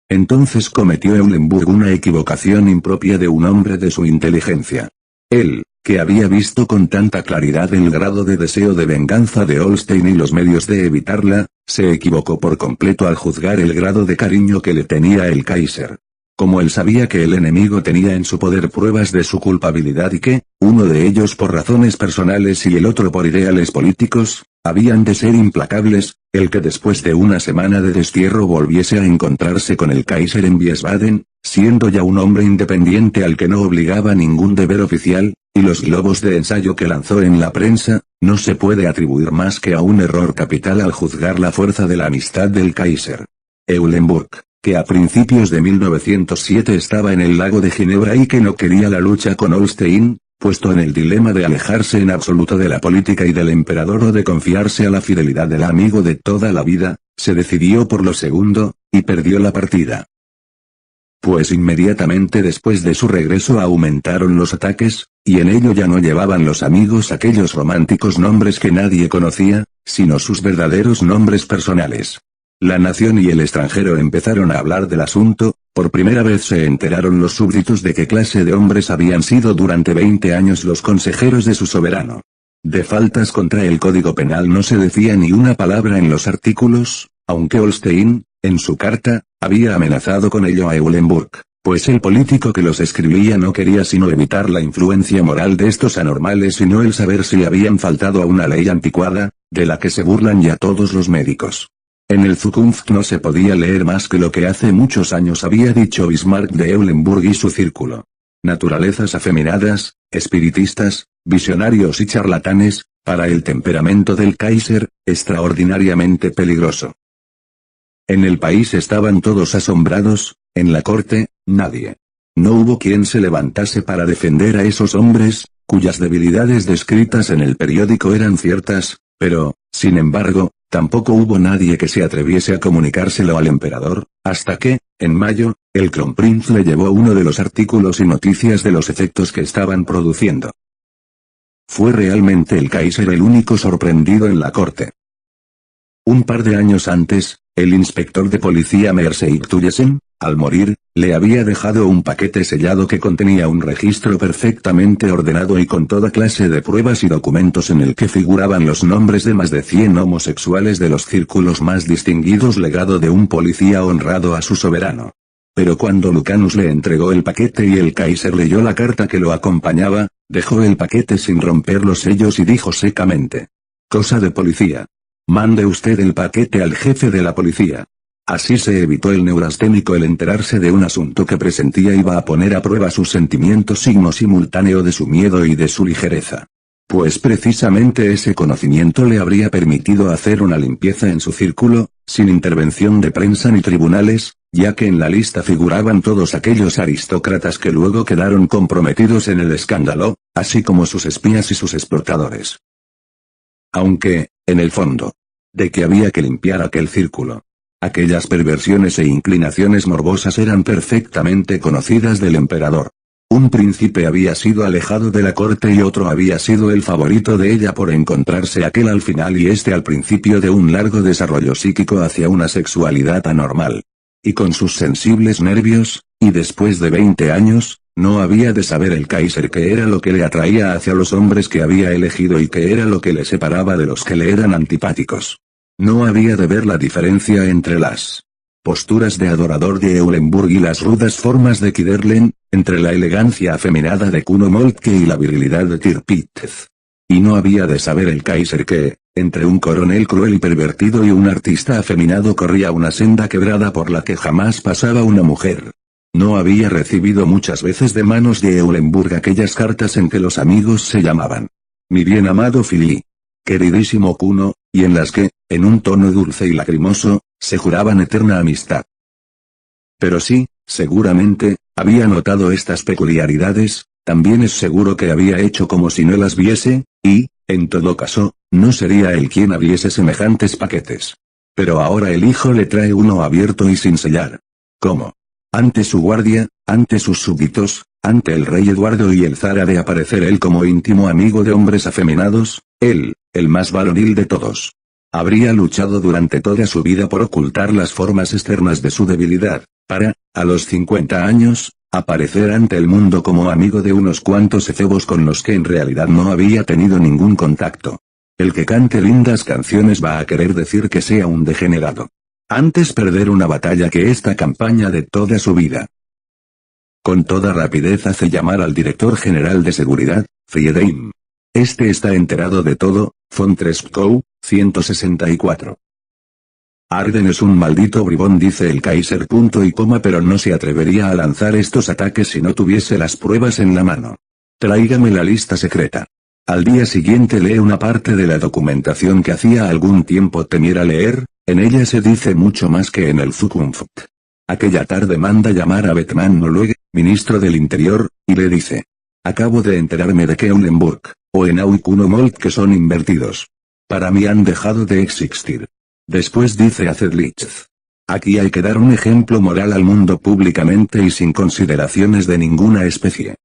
Entonces cometió Eulenburg una equivocación impropia de un hombre de su inteligencia. Él, que había visto con tanta claridad el grado de deseo de venganza de Holstein y los medios de evitarla, se equivocó por completo al juzgar el grado de cariño que le tenía el Kaiser. Como él sabía que el enemigo tenía en su poder pruebas de su culpabilidad y que, uno de ellos por razones personales y el otro por ideales políticos, habían de ser implacables, el que después de una semana de destierro volviese a encontrarse con el Kaiser en Wiesbaden, siendo ya un hombre independiente al que no obligaba ningún deber oficial, y los globos de ensayo que lanzó en la prensa, no se puede atribuir más que a un error capital al juzgar la fuerza de la amistad del Kaiser. Eulenburg, que a principios de 1907 estaba en el lago de Ginebra y que no quería la lucha con Holstein, puesto en el dilema de alejarse en absoluto de la política y del emperador o de confiarse a la fidelidad del amigo de toda la vida, se decidió por lo segundo, y perdió la partida. Pues inmediatamente después de su regreso aumentaron los ataques, y en ello ya no llevaban los amigos aquellos románticos nombres que nadie conocía, sino sus verdaderos nombres personales. La nación y el extranjero empezaron a hablar del asunto, por primera vez se enteraron los súbditos de qué clase de hombres habían sido durante 20 años los consejeros de su soberano. De faltas contra el Código Penal no se decía ni una palabra en los artículos, aunque Holstein, en su carta, había amenazado con ello a Eulenburg, pues el político que los escribía no quería sino evitar la influencia moral de estos anormales y no el saber si habían faltado a una ley anticuada, de la que se burlan ya todos los médicos. En el Zukunft no se podía leer más que lo que hace muchos años había dicho Bismarck de Eulenburg y su círculo. Naturalezas afeminadas, espiritistas, visionarios y charlatanes, para el temperamento del Kaiser, extraordinariamente peligroso. En el país estaban todos asombrados, en la corte, nadie. No hubo quien se levantase para defender a esos hombres, cuyas debilidades descritas en el periódico eran ciertas, pero, sin embargo, tampoco hubo nadie que se atreviese a comunicárselo al emperador, hasta que, en mayo, el Kronprinz le llevó uno de los artículos y noticias de los efectos que estaban produciendo. Fue realmente el Kaiser el único sorprendido en la corte. Un par de años antes, El inspector de policía Mersey Tullesen, al morir, le había dejado un paquete sellado que contenía un registro perfectamente ordenado y con toda clase de pruebas y documentos en el que figuraban los nombres de más de 100 homosexuales de los círculos más distinguidos, legado de un policía honrado a su soberano. Pero cuando Lucanus le entregó el paquete y el Kaiser leyó la carta que lo acompañaba, dejó el paquete sin romper los sellos y dijo secamente: «Cosa de policía. Mande usted el paquete al jefe de la policía». Así se evitó el neurasténico el enterarse de un asunto que presentía iba a poner a prueba sus sentimientos, signo simultáneo de su miedo y de su ligereza. Pues precisamente ese conocimiento le habría permitido hacer una limpieza en su círculo, sin intervención de prensa ni tribunales, ya que en la lista figuraban todos aquellos aristócratas que luego quedaron comprometidos en el escándalo, así como sus espías y sus explotadores. Aunque, en el fondo, de que había que limpiar aquel círculo. Aquellas perversiones e inclinaciones morbosas eran perfectamente conocidas del emperador. Un príncipe había sido alejado de la corte y otro había sido el favorito de ella por encontrarse aquel al final y este al principio de un largo desarrollo psíquico hacia una sexualidad anormal. Y con sus sensibles nervios, y después de 20 años, no había de saber el Kaiser qué era lo que le atraía hacia los hombres que había elegido y qué era lo que le separaba de los que le eran antipáticos. No había de ver la diferencia entre las posturas de adorador de Eulenburg y las rudas formas de Kiderlen, entre la elegancia afeminada de Kuno Moltke y la virilidad de Tirpitz. Y no había de saber el Kaiser que, entre un coronel cruel y pervertido y un artista afeminado corría una senda quebrada por la que jamás pasaba una mujer. No había recibido muchas veces de manos de Eulenburg aquellas cartas en que los amigos se llamaban «Mi bien amado Philly», «Queridísimo Kuno», y en las que, en un tono dulce y lacrimoso, se juraban eterna amistad. Pero sí, seguramente, había notado estas peculiaridades, también es seguro que había hecho como si no las viese, y, en todo caso, no sería él quien abriese semejantes paquetes. Pero ahora el hijo le trae uno abierto y sin sellar. ¿Cómo? Ante su guardia, ante sus súbditos, ante el rey Eduardo y el zar ha de aparecer él como íntimo amigo de hombres afeminados, él, el más varonil de todos. Habría luchado durante toda su vida por ocultar las formas externas de su debilidad, para, a los 50 años, aparecer ante el mundo como amigo de unos cuantos efebos con los que en realidad no había tenido ningún contacto. El que cante lindas canciones va a querer decir que sea un degenerado. Antes perder una batalla que esta campaña de toda su vida. Con toda rapidez hace llamar al director general de seguridad, Friedheim. Este está enterado de todo, von Treschow, 164. Arden es un maldito bribón, dice el Kaiser punto y coma, pero no se atrevería a lanzar estos ataques si no tuviese las pruebas en la mano. Tráigame la lista secreta. Al día siguiente lee una parte de la documentación que hacía algún tiempo temiera leer, en ella se dice mucho más que en el Zukunft. Aquella tarde manda llamar a Bettmann Nollweg, ministro del Interior, y le dice: acabo de enterarme de que Eulenburg, Hohenau y Kuno Moltke son invertidos. Para mí han dejado de existir. Después dice a Zedlitz: aquí hay que dar un ejemplo moral al mundo públicamente y sin consideraciones de ninguna especie.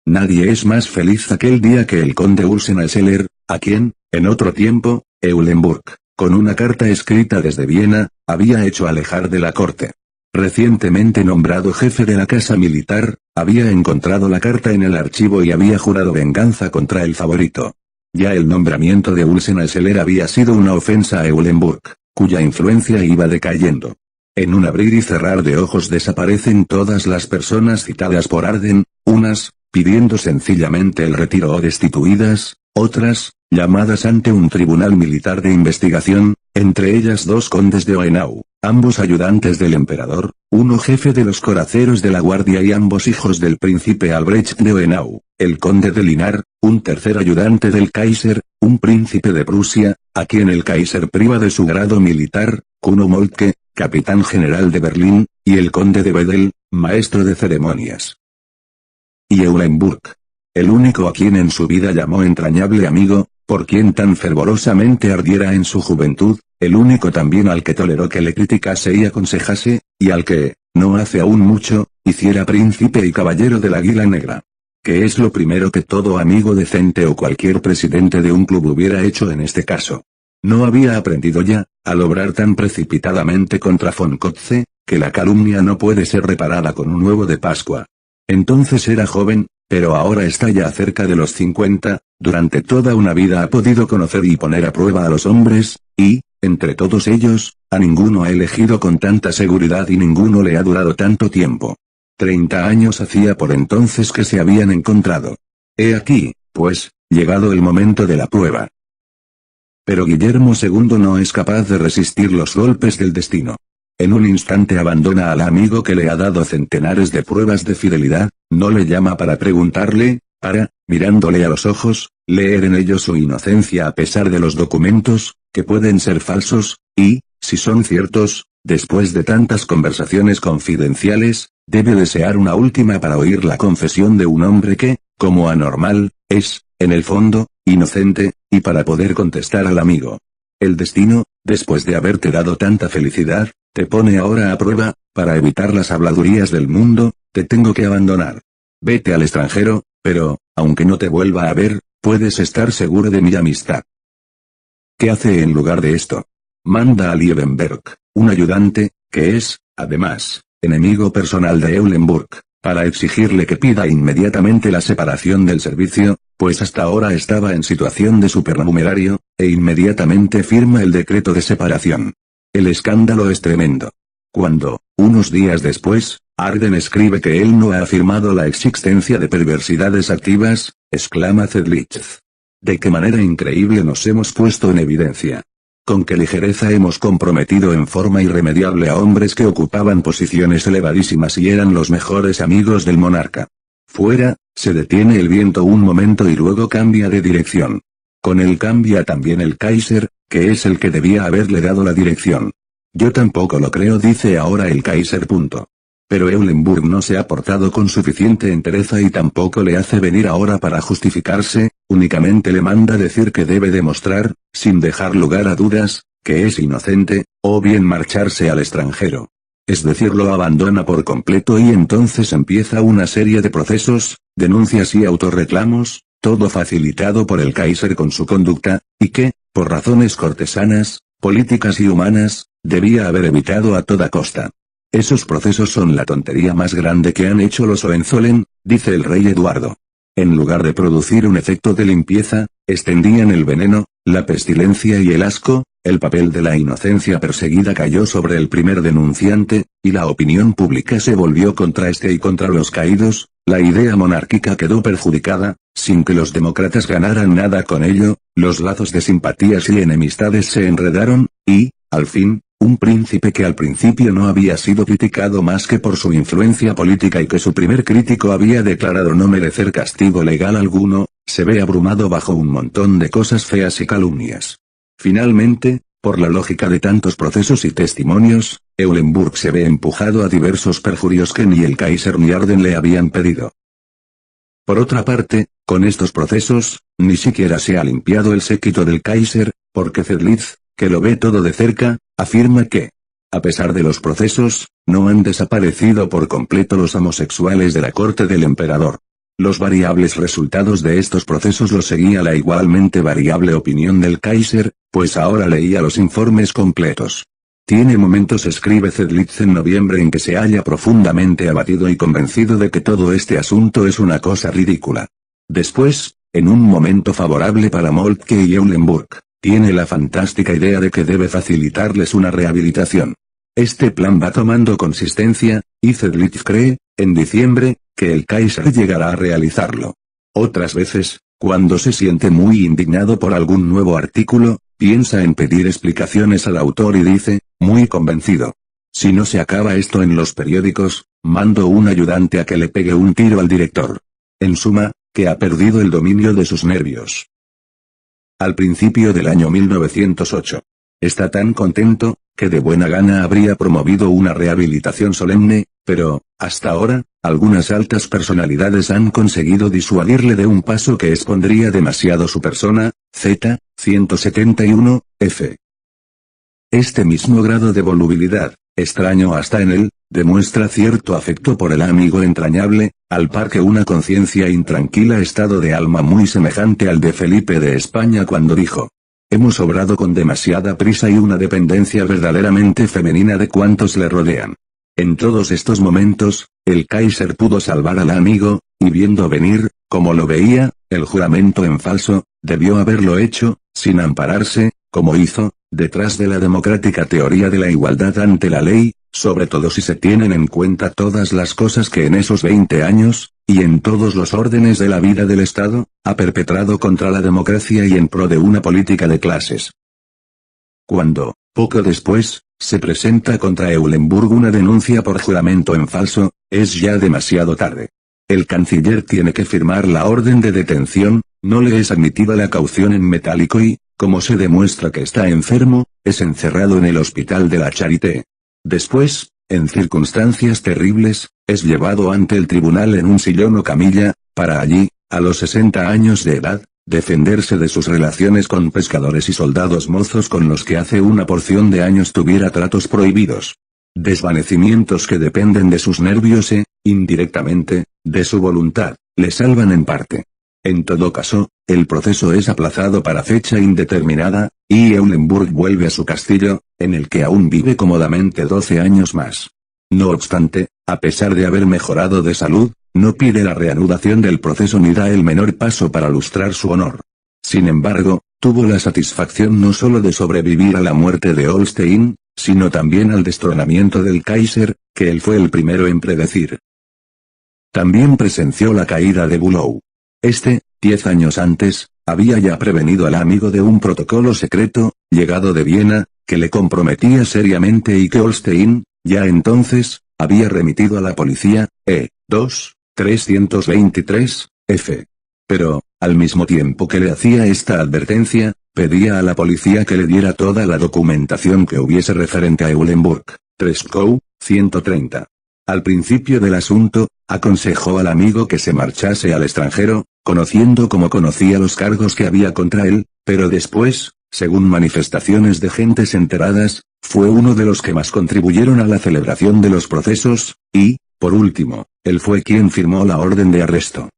Nadie es más feliz aquel día que el conde Ursenaeseler, a quien, en otro tiempo, Eulenburg, con una carta escrita desde Viena, había hecho alejar de la corte. Recientemente nombrado jefe de la casa militar, había encontrado la carta en el archivo y había jurado venganza contra el favorito. Ya el nombramiento de Ursenaeseler había sido una ofensa a Eulenburg, cuya influencia iba decayendo. En un abrir y cerrar de ojos desaparecen todas las personas citadas por Arden, unas, pidiendo sencillamente el retiro o destituidas, otras, llamadas ante un tribunal militar de investigación, entre ellas 2 condes de Hohenau, ambos ayudantes del emperador, uno jefe de los coraceros de la guardia y ambos hijos del príncipe Albrecht de Hohenau, el conde de Linar, un tercer ayudante del Kaiser, un príncipe de Prusia, a quien el Kaiser priva de su grado militar, Kuno Moltke, capitán general de Berlín, y el conde de Wedel, maestro de ceremonias. Y Eulenburg, el único a quien en su vida llamó entrañable amigo, por quien tan fervorosamente ardiera en su juventud, el único también al que toleró que le criticase y aconsejase, y al que, no hace aún mucho, hiciera príncipe y caballero del Águila Negra. Que es lo primero que todo amigo decente o cualquier presidente de un club hubiera hecho en este caso. No había aprendido ya, al obrar tan precipitadamente contra von Kotze, que la calumnia no puede ser reparada con un huevo de Pascua. Entonces era joven, pero ahora está ya cerca de los 50, durante toda una vida ha podido conocer y poner a prueba a los hombres, y, entre todos ellos, a ninguno ha elegido con tanta seguridad y ninguno le ha durado tanto tiempo. 30 años hacía por entonces que se habían encontrado. He aquí, pues, llegado el momento de la prueba. Pero Guillermo II no es capaz de resistir los golpes del destino. En un instante abandona al amigo que le ha dado centenares de pruebas de fidelidad, no le llama para preguntarle, para, mirándole a los ojos, leer en ellos su inocencia a pesar de los documentos, que pueden ser falsos, y, si son ciertos, después de tantas conversaciones confidenciales, debe desear una última para oír la confesión de un hombre que, como anormal, es, en el fondo, inocente, y para poder contestar al amigo. El destino, después de haberte dado tanta felicidad, te pone ahora a prueba, para evitar las habladurías del mundo, te tengo que abandonar. Vete al extranjero, pero, aunque no te vuelva a ver, puedes estar seguro de mi amistad. ¿Qué hace en lugar de esto? Manda a Liebenberg, un ayudante, que es, además, enemigo personal de Eulenburg, para exigirle que pida inmediatamente la separación del servicio, pues hasta ahora estaba en situación de supernumerario, e inmediatamente firma el decreto de separación. El escándalo es tremendo. Cuando, unos días después, Arden escribe que él no ha afirmado la existencia de perversidades activas, exclama Zedlitz. ¿De qué manera increíble nos hemos puesto en evidencia? Con qué ligereza hemos comprometido en forma irremediable a hombres que ocupaban posiciones elevadísimas y eran los mejores amigos del monarca. Fuera, se detiene el viento un momento y luego cambia de dirección. Con él cambia también el Kaiser, que es el que debía haberle dado la dirección. Yo tampoco lo creo, dice ahora el Kaiser. Pero Eulenburg no se ha portado con suficiente entereza y tampoco le hace venir ahora para justificarse, únicamente le manda decir que debe demostrar, sin dejar lugar a dudas, que es inocente, o bien marcharse al extranjero. Es decir, lo abandona por completo y entonces empieza una serie de procesos, denuncias y autorreclamos, todo facilitado por el Kaiser con su conducta, y que, por razones cortesanas, políticas y humanas, debía haber evitado a toda costa. Esos procesos son la tontería más grande que han hecho los Hohenzollern, dice el rey Eduardo. En lugar de producir un efecto de limpieza, extendían el veneno, la pestilencia y el asco, el papel de la inocencia perseguida cayó sobre el primer denunciante, y la opinión pública se volvió contra este y contra los caídos, la idea monárquica quedó perjudicada, sin que los demócratas ganaran nada con ello, los lazos de simpatías y enemistades se enredaron, y, al fin, un príncipe que al principio no había sido criticado más que por su influencia política y que su primer crítico había declarado no merecer castigo legal alguno, se ve abrumado bajo un montón de cosas feas y calumnias. Finalmente, por la lógica de tantos procesos y testimonios, Eulenburg se ve empujado a diversos perjurios que ni el Kaiser ni Arden le habían pedido. Por otra parte, con estos procesos, ni siquiera se ha limpiado el séquito del Kaiser, porque Zedlitz, que lo ve todo de cerca, afirma que, a pesar de los procesos, no han desaparecido por completo los homosexuales de la corte del emperador. Los variables resultados de estos procesos los seguía la igualmente variable opinión del Kaiser, pues ahora leía los informes completos. Tiene momentos, escribe Zedlitz en noviembre, en que se halla profundamente abatido y convencido de que todo este asunto es una cosa ridícula. Después, en un momento favorable para Moltke y Eulenburg, tiene la fantástica idea de que debe facilitarles una rehabilitación. Este plan va tomando consistencia, y Zedlitz cree, en diciembre, que el Kaiser llegará a realizarlo. Otras veces, cuando se siente muy indignado por algún nuevo artículo, piensa en pedir explicaciones al autor y dice, muy convencido: si no se acaba esto en los periódicos, mando un ayudante a que le pegue un tiro al director. En suma, que ha perdido el dominio de sus nervios. Al principio del año 1908. Está tan contento, que de buena gana habría promovido una rehabilitación solemne, pero, hasta ahora, algunas altas personalidades han conseguido disuadirle de un paso que expondría demasiado su persona, z. 171, f. Este mismo grado de volubilidad, extraño hasta en él, demuestra cierto afecto por el amigo entrañable, al par que una conciencia intranquila, estado de alma muy semejante al de Felipe de España cuando dijo: hemos obrado con demasiada prisa y una dependencia verdaderamente femenina de cuantos le rodean. En todos estos momentos, el Kaiser pudo salvar al amigo, y viendo venir, como lo veía, el juramento en falso, debió haberlo hecho, sin ampararse, como hizo, detrás de la democrática teoría de la igualdad ante la ley, sobre todo si se tienen en cuenta todas las cosas que en esos 20 años, y en todos los órdenes de la vida del Estado, ha perpetrado contra la democracia y en pro de una política de clases. Cuando, poco después, se presenta contra Eulenburg una denuncia por juramento en falso, es ya demasiado tarde. El canciller tiene que firmar la orden de detención, no le es admitida la caución en metálico y, como se demuestra que está enfermo, es encerrado en el hospital de la Charité. Después, en circunstancias terribles, es llevado ante el tribunal en un sillón o camilla, para allí, a los 60 años de edad, defenderse de sus relaciones con pescadores y soldados mozos con los que hace una porción de años tuviera tratos prohibidos. Desvanecimientos que dependen de sus nervios e, indirectamente, de su voluntad, le salvan en parte. En todo caso, el proceso es aplazado para fecha indeterminada, y Eulenburg vuelve a su castillo, en el que aún vive cómodamente 12 años más. No obstante, a pesar de haber mejorado de salud, no pide la reanudación del proceso ni da el menor paso para lustrar su honor. Sin embargo, tuvo la satisfacción no solo de sobrevivir a la muerte de Holstein, sino también al destronamiento del Kaiser, que él fue el primero en predecir. También presenció la caída de Bülow. 10 años antes, había ya prevenido al amigo de un protocolo secreto, llegado de Viena, que le comprometía seriamente y que Holstein, ya entonces, había remitido a la policía, 323, F. Pero, al mismo tiempo que le hacía esta advertencia, pedía a la policía que le diera toda la documentación que hubiese referente a Eulenburg, Treschow, 130. Al principio del asunto, aconsejó al amigo que se marchase al extranjero, conociendo como conocía los cargos que había contra él, pero después, según manifestaciones de gentes enteradas, fue uno de los que más contribuyeron a la celebración de los procesos, y, por último, él fue quien firmó la orden de arresto.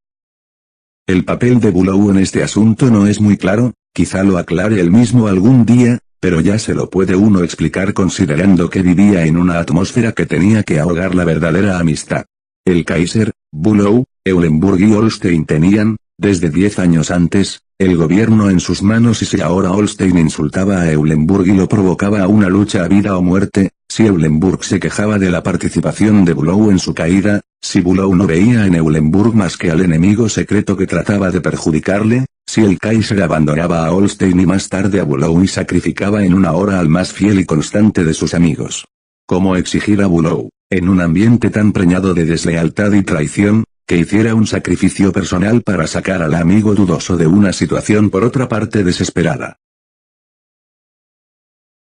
El papel de Bülow en este asunto no es muy claro, quizá lo aclare él mismo algún día, pero ya se lo puede uno explicar considerando que vivía en una atmósfera que tenía que ahogar la verdadera amistad. El Kaiser, Bülow, Eulenburg y Holstein tenían, desde 10 años antes, el gobierno en sus manos y si ahora Holstein insultaba a Eulenburg y lo provocaba a una lucha a vida o muerte, si Eulenburg se quejaba de la participación de Bülow en su caída, si Bülow no veía en Eulenburg más que al enemigo secreto que trataba de perjudicarle, si el Kaiser abandonaba a Holstein y más tarde a Bülow y sacrificaba en una hora al más fiel y constante de sus amigos. ¿Cómo exigir a Bülow, en un ambiente tan preñado de deslealtad y traición, que hiciera un sacrificio personal para sacar al amigo dudoso de una situación por otra parte desesperada?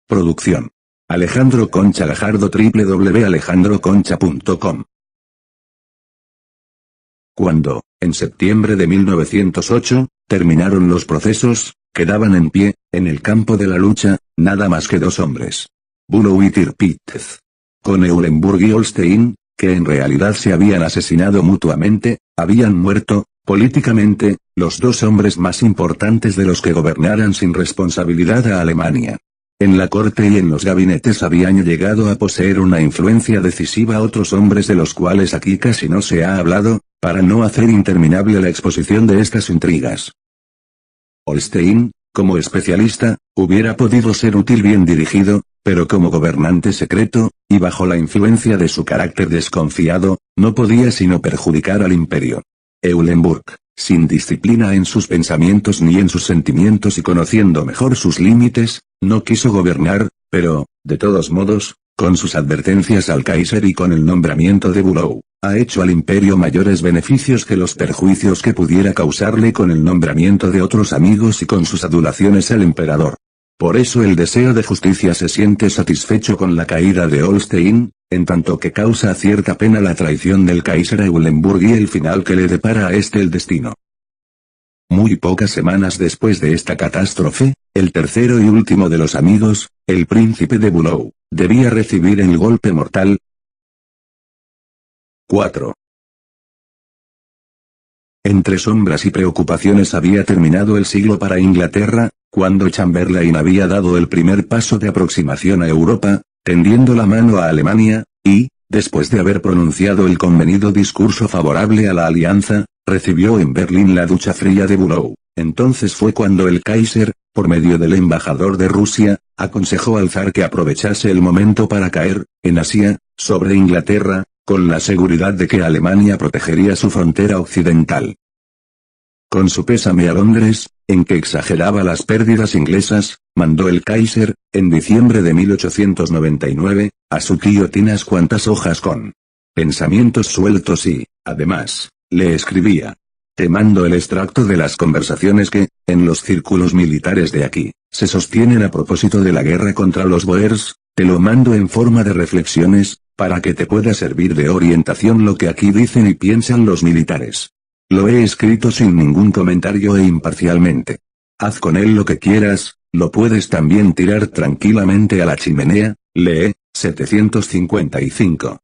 Producción: Alejandro Concha Gajardo, www.alejandroconcha.com. Cuando, en septiembre de 1908, terminaron los procesos, quedaban en pie, en el campo de la lucha, nada más que 2 hombres. Bülow y Tirpitz. Con Eulenburg y Holstein, que en realidad se habían asesinado mutuamente, habían muerto, políticamente, los 2 hombres más importantes de los que gobernaran sin responsabilidad a Alemania. En la corte y en los gabinetes habían llegado a poseer una influencia decisiva otros hombres de los cuales aquí casi no se ha hablado, para no hacer interminable la exposición de estas intrigas. Holstein, como especialista, hubiera podido ser útil bien dirigido, pero como gobernante secreto, y bajo la influencia de su carácter desconfiado, no podía sino perjudicar al imperio. Eulenburg, sin disciplina en sus pensamientos ni en sus sentimientos y conociendo mejor sus límites, no quiso gobernar, pero, de todos modos, con sus advertencias al Kaiser y con el nombramiento de Bülow, ha hecho al imperio mayores beneficios que los perjuicios que pudiera causarle con el nombramiento de otros amigos y con sus adulaciones al emperador. Por eso el deseo de justicia se siente satisfecho con la caída de Holstein, en tanto que causa cierta pena la traición del Kaiser a Eulenburg y el final que le depara a este el destino. Muy pocas semanas después de esta catástrofe, el tercero y último de los amigos, el príncipe de Bülow, debía recibir el golpe mortal. 4. Entre sombras y preocupaciones había terminado el siglo para Inglaterra, cuando Chamberlain había dado el primer paso de aproximación a Europa, tendiendo la mano a Alemania, y, después de haber pronunciado el convenido discurso favorable a la alianza, recibió en Berlín la ducha fría de Bülow. Entonces fue cuando el Kaiser, por medio del embajador de Rusia, aconsejó al zar que aprovechase el momento para caer, en Asia, sobre Inglaterra, con la seguridad de que Alemania protegería su frontera occidental. Con su pésame a Londres, en que exageraba las pérdidas inglesas, mandó el Kaiser, en diciembre de 1899, a su tío unas cuantas hojas con pensamientos sueltos y, además, le escribía: te mando el extracto de las conversaciones que, en los círculos militares de aquí, se sostienen a propósito de la guerra contra los Boers, te lo mando en forma de reflexiones, para que te pueda servir de orientación lo que aquí dicen y piensan los militares. Lo he escrito sin ningún comentario e imparcialmente. Haz con él lo que quieras, lo puedes también tirar tranquilamente a la chimenea, lee, 755.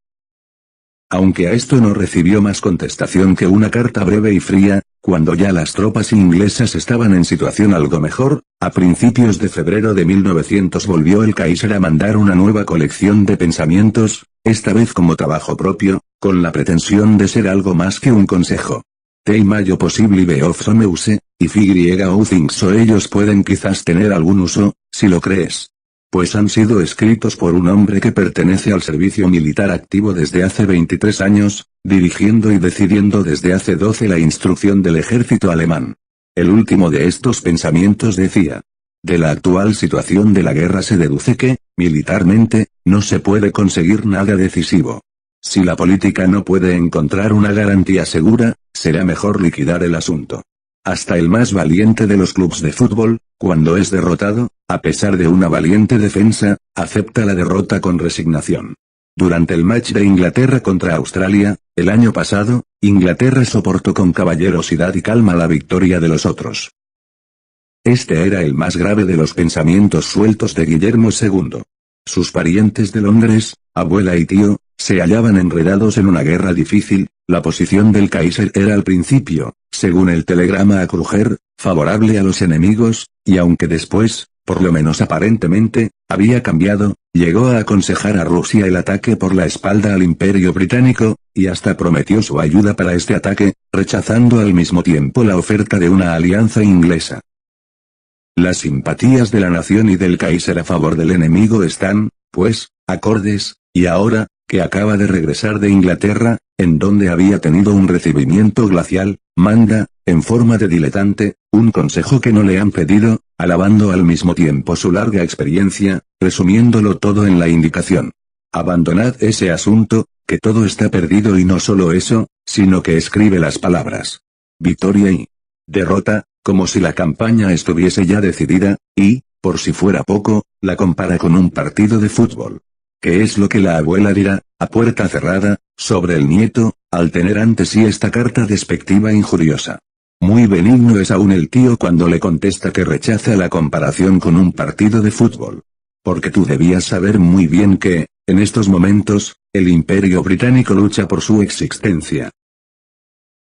Aunque a esto no recibió más contestación que una carta breve y fría, cuando ya las tropas inglesas estaban en situación algo mejor, a principios de febrero de 1900 volvió el Kaiser a mandar una nueva colección de pensamientos, esta vez como trabajo propio, con la pretensión de ser algo más que un consejo. Te mayo possibly be of some use, if you think so ellos pueden quizás tener algún uso, si lo crees. Pues han sido escritos por un hombre que pertenece al servicio militar activo desde hace 23 años, dirigiendo y decidiendo desde hace 12 la instrucción del ejército alemán. El último de estos pensamientos decía: de la actual situación de la guerra se deduce que, militarmente, no se puede conseguir nada decisivo. Si la política no puede encontrar una garantía segura, será mejor liquidar el asunto. Hasta el más valiente de los clubes de fútbol, cuando es derrotado, a pesar de una valiente defensa, acepta la derrota con resignación. Durante el match de Inglaterra contra Australia, el año pasado, Inglaterra soportó con caballerosidad y calma la victoria de los otros. Este era el más grave de los pensamientos sueltos de Guillermo II. Sus parientes de Londres, abuela y tío, se hallaban enredados en una guerra difícil. La posición del Kaiser era al principio, según el telegrama a Kruger, favorable a los enemigos, y aunque después, por lo menos aparentemente, había cambiado, llegó a aconsejar a Rusia el ataque por la espalda al Imperio Británico, y hasta prometió su ayuda para este ataque, rechazando al mismo tiempo la oferta de una alianza inglesa. Las simpatías de la nación y del Kaiser a favor del enemigo están, pues, acordes, y ahora, que acaba de regresar de Inglaterra, en donde había tenido un recibimiento glacial, manda, en forma de diletante, un consejo que no le han pedido, alabando al mismo tiempo su larga experiencia, resumiéndolo todo en la indicación: abandonad ese asunto, que todo está perdido, y no solo eso, sino que escribe las palabras victoria y derrota, como si la campaña estuviese ya decidida, y, por si fuera poco, la compara con un partido de fútbol. ¿Qué es lo que la abuela dirá, a puerta cerrada, sobre el nieto, al tener ante sí esta carta despectiva e injuriosa? Muy benigno es aún el tío cuando le contesta que rechaza la comparación con un partido de fútbol. Porque tú debías saber muy bien que, en estos momentos, el Imperio Británico lucha por su existencia.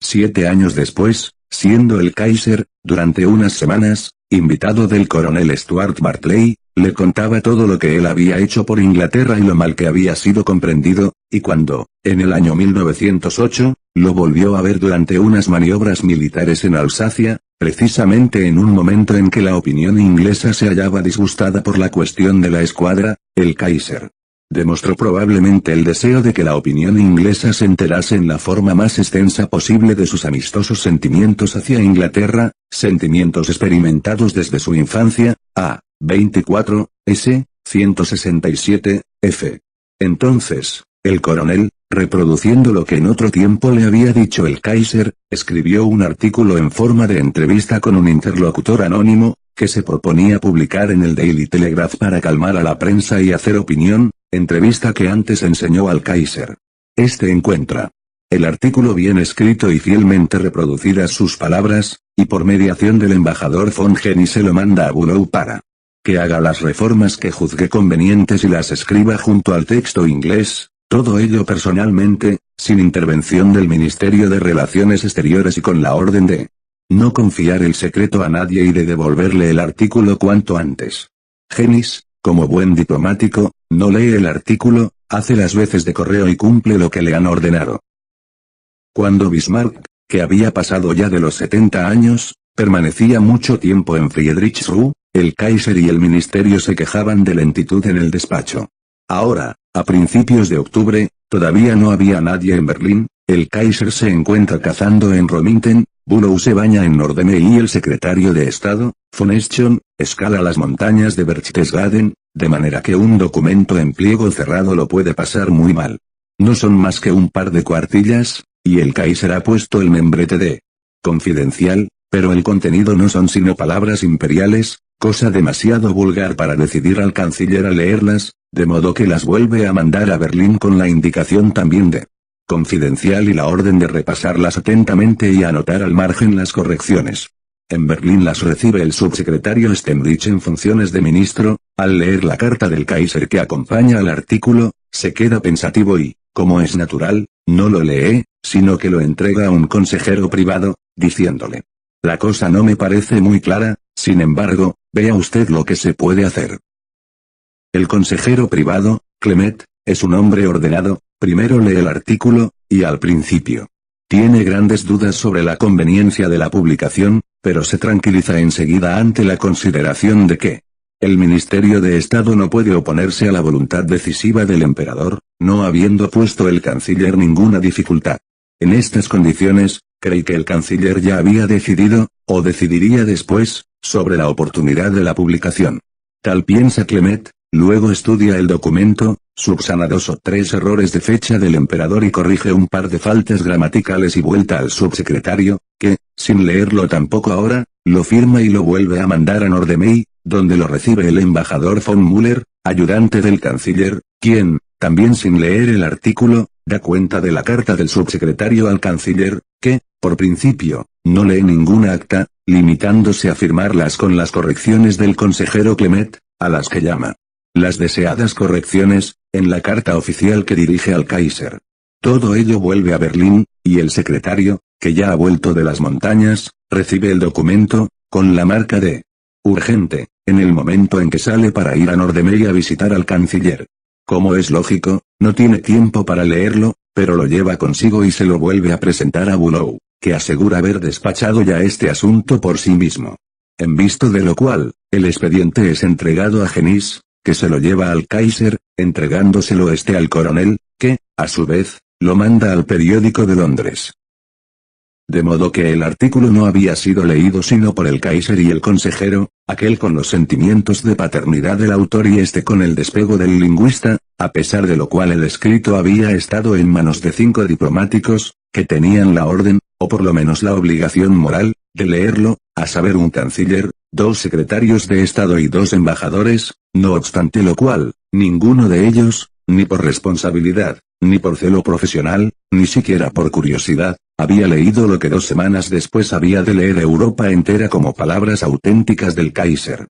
7 años después, siendo el Kaiser, durante unas semanas, invitado del coronel Stuart Barclay, le contaba todo lo que él había hecho por Inglaterra y lo mal que había sido comprendido, y cuando, en el año 1908, lo volvió a ver durante unas maniobras militares en Alsacia, precisamente en un momento en que la opinión inglesa se hallaba disgustada por la cuestión de la escuadra, el Kaiser demostró probablemente el deseo de que la opinión inglesa se enterase en la forma más extensa posible de sus amistosos sentimientos hacia Inglaterra, sentimientos experimentados desde su infancia, a. 24, s. 167, f. Entonces, el coronel, reproduciendo lo que en otro tiempo le había dicho el Kaiser, escribió un artículo en forma de entrevista con un interlocutor anónimo, que se proponía publicar en el Daily Telegraph para calmar a la prensa y hacer opinión, entrevista que antes enseñó al Kaiser. Este encuentra el artículo bien escrito y fielmente reproducidas sus palabras, y por mediación del embajador von Henny se lo manda a Bülow para que haga las reformas que juzgue convenientes y las escriba junto al texto inglés, todo ello personalmente, sin intervención del Ministerio de Relaciones Exteriores y con la orden de no confiar el secreto a nadie y de devolverle el artículo cuanto antes. Genis, como buen diplomático, no lee el artículo, hace las veces de correo y cumple lo que le han ordenado. Cuando Bismarck, que había pasado ya de los 70 años, permanecía mucho tiempo en Friedrichsruh, el Kaiser y el ministerio se quejaban de lentitud en el despacho. Ahora, a principios de octubre, todavía no había nadie en Berlín, el Kaiser se encuentra cazando en Romingen, Bülow se baña en Norderney y el secretario de Estado, von Schön, escala las montañas de Berchtesgaden, de manera que un documento en pliego cerrado lo puede pasar muy mal. No son más que un par de cuartillas, y el Kaiser ha puesto el membrete de confidencial, pero el contenido no son sino palabras imperiales, cosa demasiado vulgar para decidir al canciller a leerlas, de modo que las vuelve a mandar a Berlín con la indicación también de confidencial y la orden de repasarlas atentamente y anotar al margen las correcciones. En Berlín las recibe el subsecretario Stenrich en funciones de ministro, al leer la carta del Kaiser que acompaña al artículo, se queda pensativo y, como es natural, no lo lee, sino que lo entrega a un consejero privado, diciéndole: la cosa no me parece muy clara, sin embargo, vea usted lo que se puede hacer. El consejero privado, Clement, es un hombre ordenado, primero lee el artículo, y al principio tiene grandes dudas sobre la conveniencia de la publicación, pero se tranquiliza enseguida ante la consideración de que el Ministerio de Estado no puede oponerse a la voluntad decisiva del emperador, no habiendo puesto el canciller ninguna dificultad. En estas condiciones, creí que el canciller ya había decidido, o decidiría después, sobre la oportunidad de la publicación. Tal piensa Clement, luego estudia el documento, subsana 2 o 3 errores de fecha del emperador y corrige un par de faltas gramaticales y vuelta al subsecretario, que, sin leerlo tampoco ahora, lo firma y lo vuelve a mandar a Norderney, donde lo recibe el embajador von Müller, ayudante del canciller, quien, también sin leer el artículo, da cuenta de la carta del subsecretario al canciller, que, por principio, no lee ninguna acta, limitándose a firmarlas con las correcciones del consejero Clement, a las que llama las deseadas correcciones, en la carta oficial que dirige al Kaiser. Todo ello vuelve a Berlín, y el secretario, que ya ha vuelto de las montañas, recibe el documento, con la marca de urgente, en el momento en que sale para ir a Norderney a visitar al canciller. Como es lógico, no tiene tiempo para leerlo, pero lo lleva consigo y se lo vuelve a presentar a Bülow, que asegura haber despachado ya este asunto por sí mismo. En visto de lo cual, el expediente es entregado a Genis, que se lo lleva al Kaiser, entregándoselo al coronel, que, a su vez, lo manda al periódico de Londres. De modo que el artículo no había sido leído sino por el Kaiser y el consejero, aquel con los sentimientos de paternidad del autor y este con el despego del lingüista, a pesar de lo cual el escrito había estado en manos de 5 diplomáticos, que tenían la orden, o por lo menos la obligación moral, de leerlo, a saber un canciller, 2 secretarios de Estado y 2 embajadores, no obstante lo cual, ninguno de ellos, ni por responsabilidad, ni por celo profesional, ni siquiera por curiosidad, había leído lo que 2 semanas después había de leer Europa entera como palabras auténticas del Kaiser.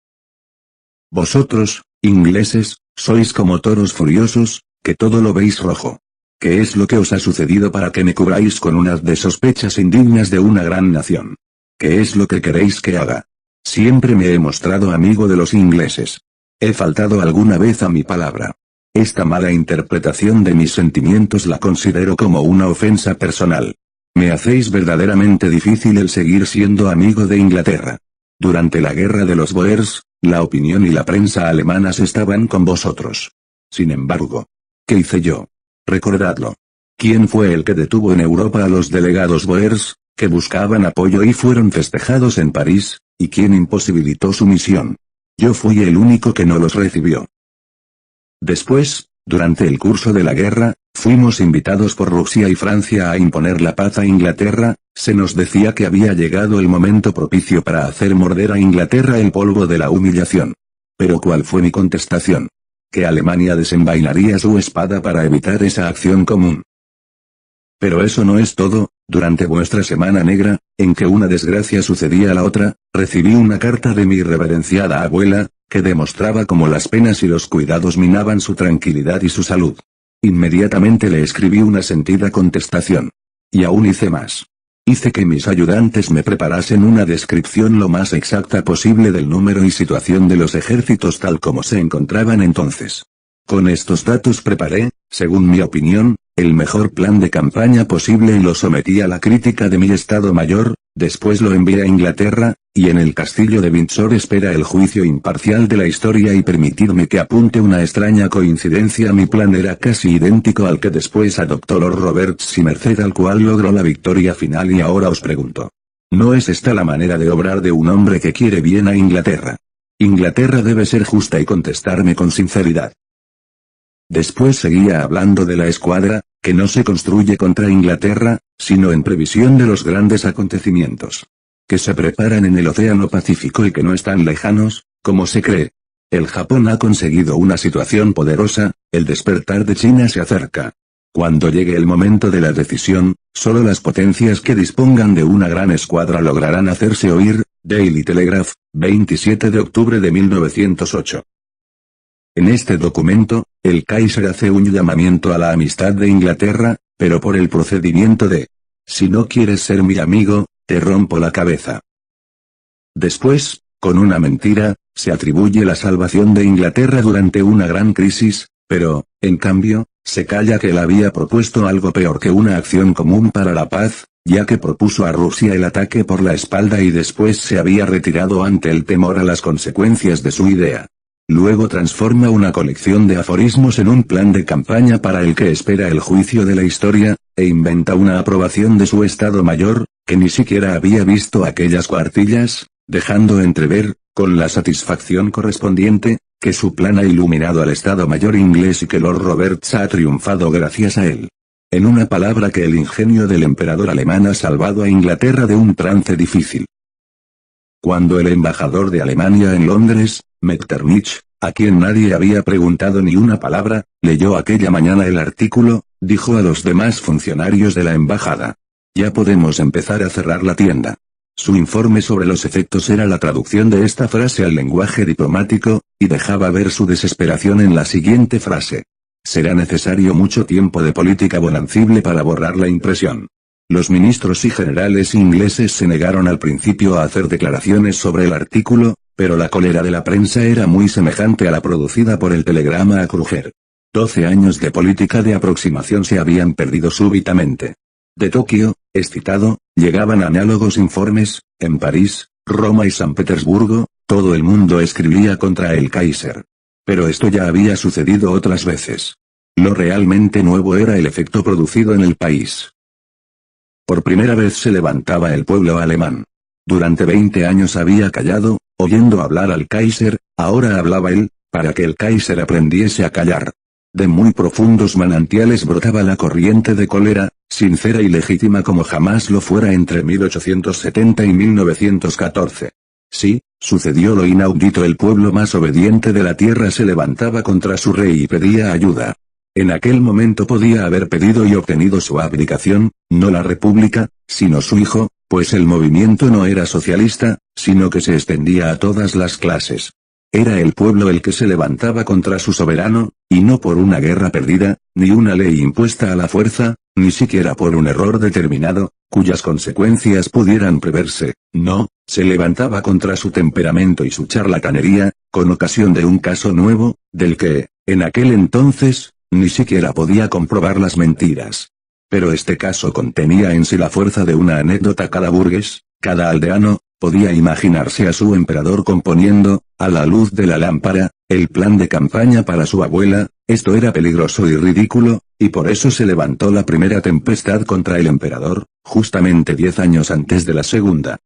Vosotros, ingleses, sois como toros furiosos, que todo lo veis rojo. ¿Qué es lo que os ha sucedido para que me cubráis con un haz de sospechas indignas de una gran nación? ¿Qué es lo que queréis que haga? Siempre me he mostrado amigo de los ingleses. ¿He faltado alguna vez a mi palabra? Esta mala interpretación de mis sentimientos la considero como una ofensa personal. Me hacéis verdaderamente difícil el seguir siendo amigo de Inglaterra. Durante la guerra de los Boers, la opinión y la prensa alemanas estaban con vosotros. Sin embargo, ¿qué hice yo? Recordadlo. ¿Quién fue el que detuvo en Europa a los delegados Boers, que buscaban apoyo y fueron festejados en París, y quién imposibilitó su misión? Yo fui el único que no los recibió. Después, durante el curso de la guerra, fuimos invitados por Rusia y Francia a imponer la paz a Inglaterra, se nos decía que había llegado el momento propicio para hacer morder a Inglaterra el polvo de la humillación. Pero ¿cuál fue mi contestación? Que Alemania desenvainaría su espada para evitar esa acción común. Pero eso no es todo, durante vuestra Semana Negra, en que una desgracia sucedía a la otra, recibí una carta de mi reverenciada abuela, que demostraba cómo las penas y los cuidados minaban su tranquilidad y su salud. Inmediatamente le escribí una sentida contestación. Y aún hice más. Hice que mis ayudantes me preparasen una descripción lo más exacta posible del número y situación de los ejércitos tal como se encontraban entonces. Con estos datos preparé, según mi opinión, el mejor plan de campaña posible y lo sometí a la crítica de mi Estado Mayor, después lo envié a Inglaterra, y en el castillo de Windsor espera el juicio imparcial de la historia y permitidme que apunte una extraña coincidencia: mi plan era casi idéntico al que después adoptó Lord Roberts y merced al cual logró la victoria final y ahora os pregunto. ¿No es esta la manera de obrar de un hombre que quiere bien a Inglaterra? Inglaterra debe ser justa y contestarme con sinceridad. Después seguía hablando de la escuadra, que no se construye contra Inglaterra, sino en previsión de los grandes acontecimientos que se preparan en el Océano Pacífico y que no están lejanos, como se cree. El Japón ha conseguido una situación poderosa, el despertar de China se acerca. Cuando llegue el momento de la decisión, solo las potencias que dispongan de una gran escuadra lograrán hacerse oír. Daily Telegraph, 27 de octubre de 1908. En este documento, el Kaiser hace un llamamiento a la amistad de Inglaterra, pero por el procedimiento de: si no quieres ser mi amigo, te rompo la cabeza. Después, con una mentira, se atribuye la salvación de Inglaterra durante una gran crisis, pero, en cambio, se calla que él había propuesto algo peor que una acción común para la paz, ya que propuso a Rusia el ataque por la espalda y después se había retirado ante el temor a las consecuencias de su idea. Luego transforma una colección de aforismos en un plan de campaña para el que espera el juicio de la historia, e inventa una aprobación de su Estado Mayor, que ni siquiera había visto aquellas cuartillas, dejando entrever, con la satisfacción correspondiente, que su plan ha iluminado al Estado Mayor inglés y que Lord Roberts ha triunfado gracias a él. En una palabra, que el ingenio del emperador alemán ha salvado a Inglaterra de un trance difícil. Cuando el embajador de Alemania en Londres, Metternich, a quien nadie había preguntado ni una palabra, leyó aquella mañana el artículo, dijo a los demás funcionarios de la embajada: ya podemos empezar a cerrar la tienda. Su informe sobre los efectos era la traducción de esta frase al lenguaje diplomático, y dejaba ver su desesperación en la siguiente frase: será necesario mucho tiempo de política bonancible para borrar la impresión. Los ministros y generales ingleses se negaron al principio a hacer declaraciones sobre el artículo, pero la cólera de la prensa era muy semejante a la producida por el telegrama a Kruger. 12 años de política de aproximación se habían perdido súbitamente. De Tokio, excitado, llegaban análogos informes. En París, Roma y San Petersburgo, todo el mundo escribía contra el Kaiser. Pero esto ya había sucedido otras veces. Lo realmente nuevo era el efecto producido en el país. Por primera vez se levantaba el pueblo alemán. Durante 20 años había callado, oyendo hablar al Kaiser, ahora hablaba él, para que el Kaiser aprendiese a callar. De muy profundos manantiales brotaba la corriente de cólera, sincera y legítima como jamás lo fuera entre 1870 y 1914. Sí, sucedió lo inaudito: el pueblo más obediente de la tierra se levantaba contra su rey y pedía ayuda. En aquel momento podía haber pedido y obtenido su abdicación, no la república, sino su hijo, pues el movimiento no era socialista, sino que se extendía a todas las clases. Era el pueblo el que se levantaba contra su soberano, y no por una guerra perdida, ni una ley impuesta a la fuerza, ni siquiera por un error determinado, cuyas consecuencias pudieran preverse. No, se levantaba contra su temperamento y su charlatanería, con ocasión de un caso nuevo, del que, en aquel entonces, ni siquiera podía comprobar las mentiras. Pero este caso contenía en sí la fuerza de una anécdota. Cada burgués, cada aldeano, podía imaginarse a su emperador componiendo, a la luz de la lámpara, el plan de campaña para su abuela. Esto era peligroso y ridículo, y por eso se levantó la primera tempestad contra el emperador, justamente 10 años antes de la segunda.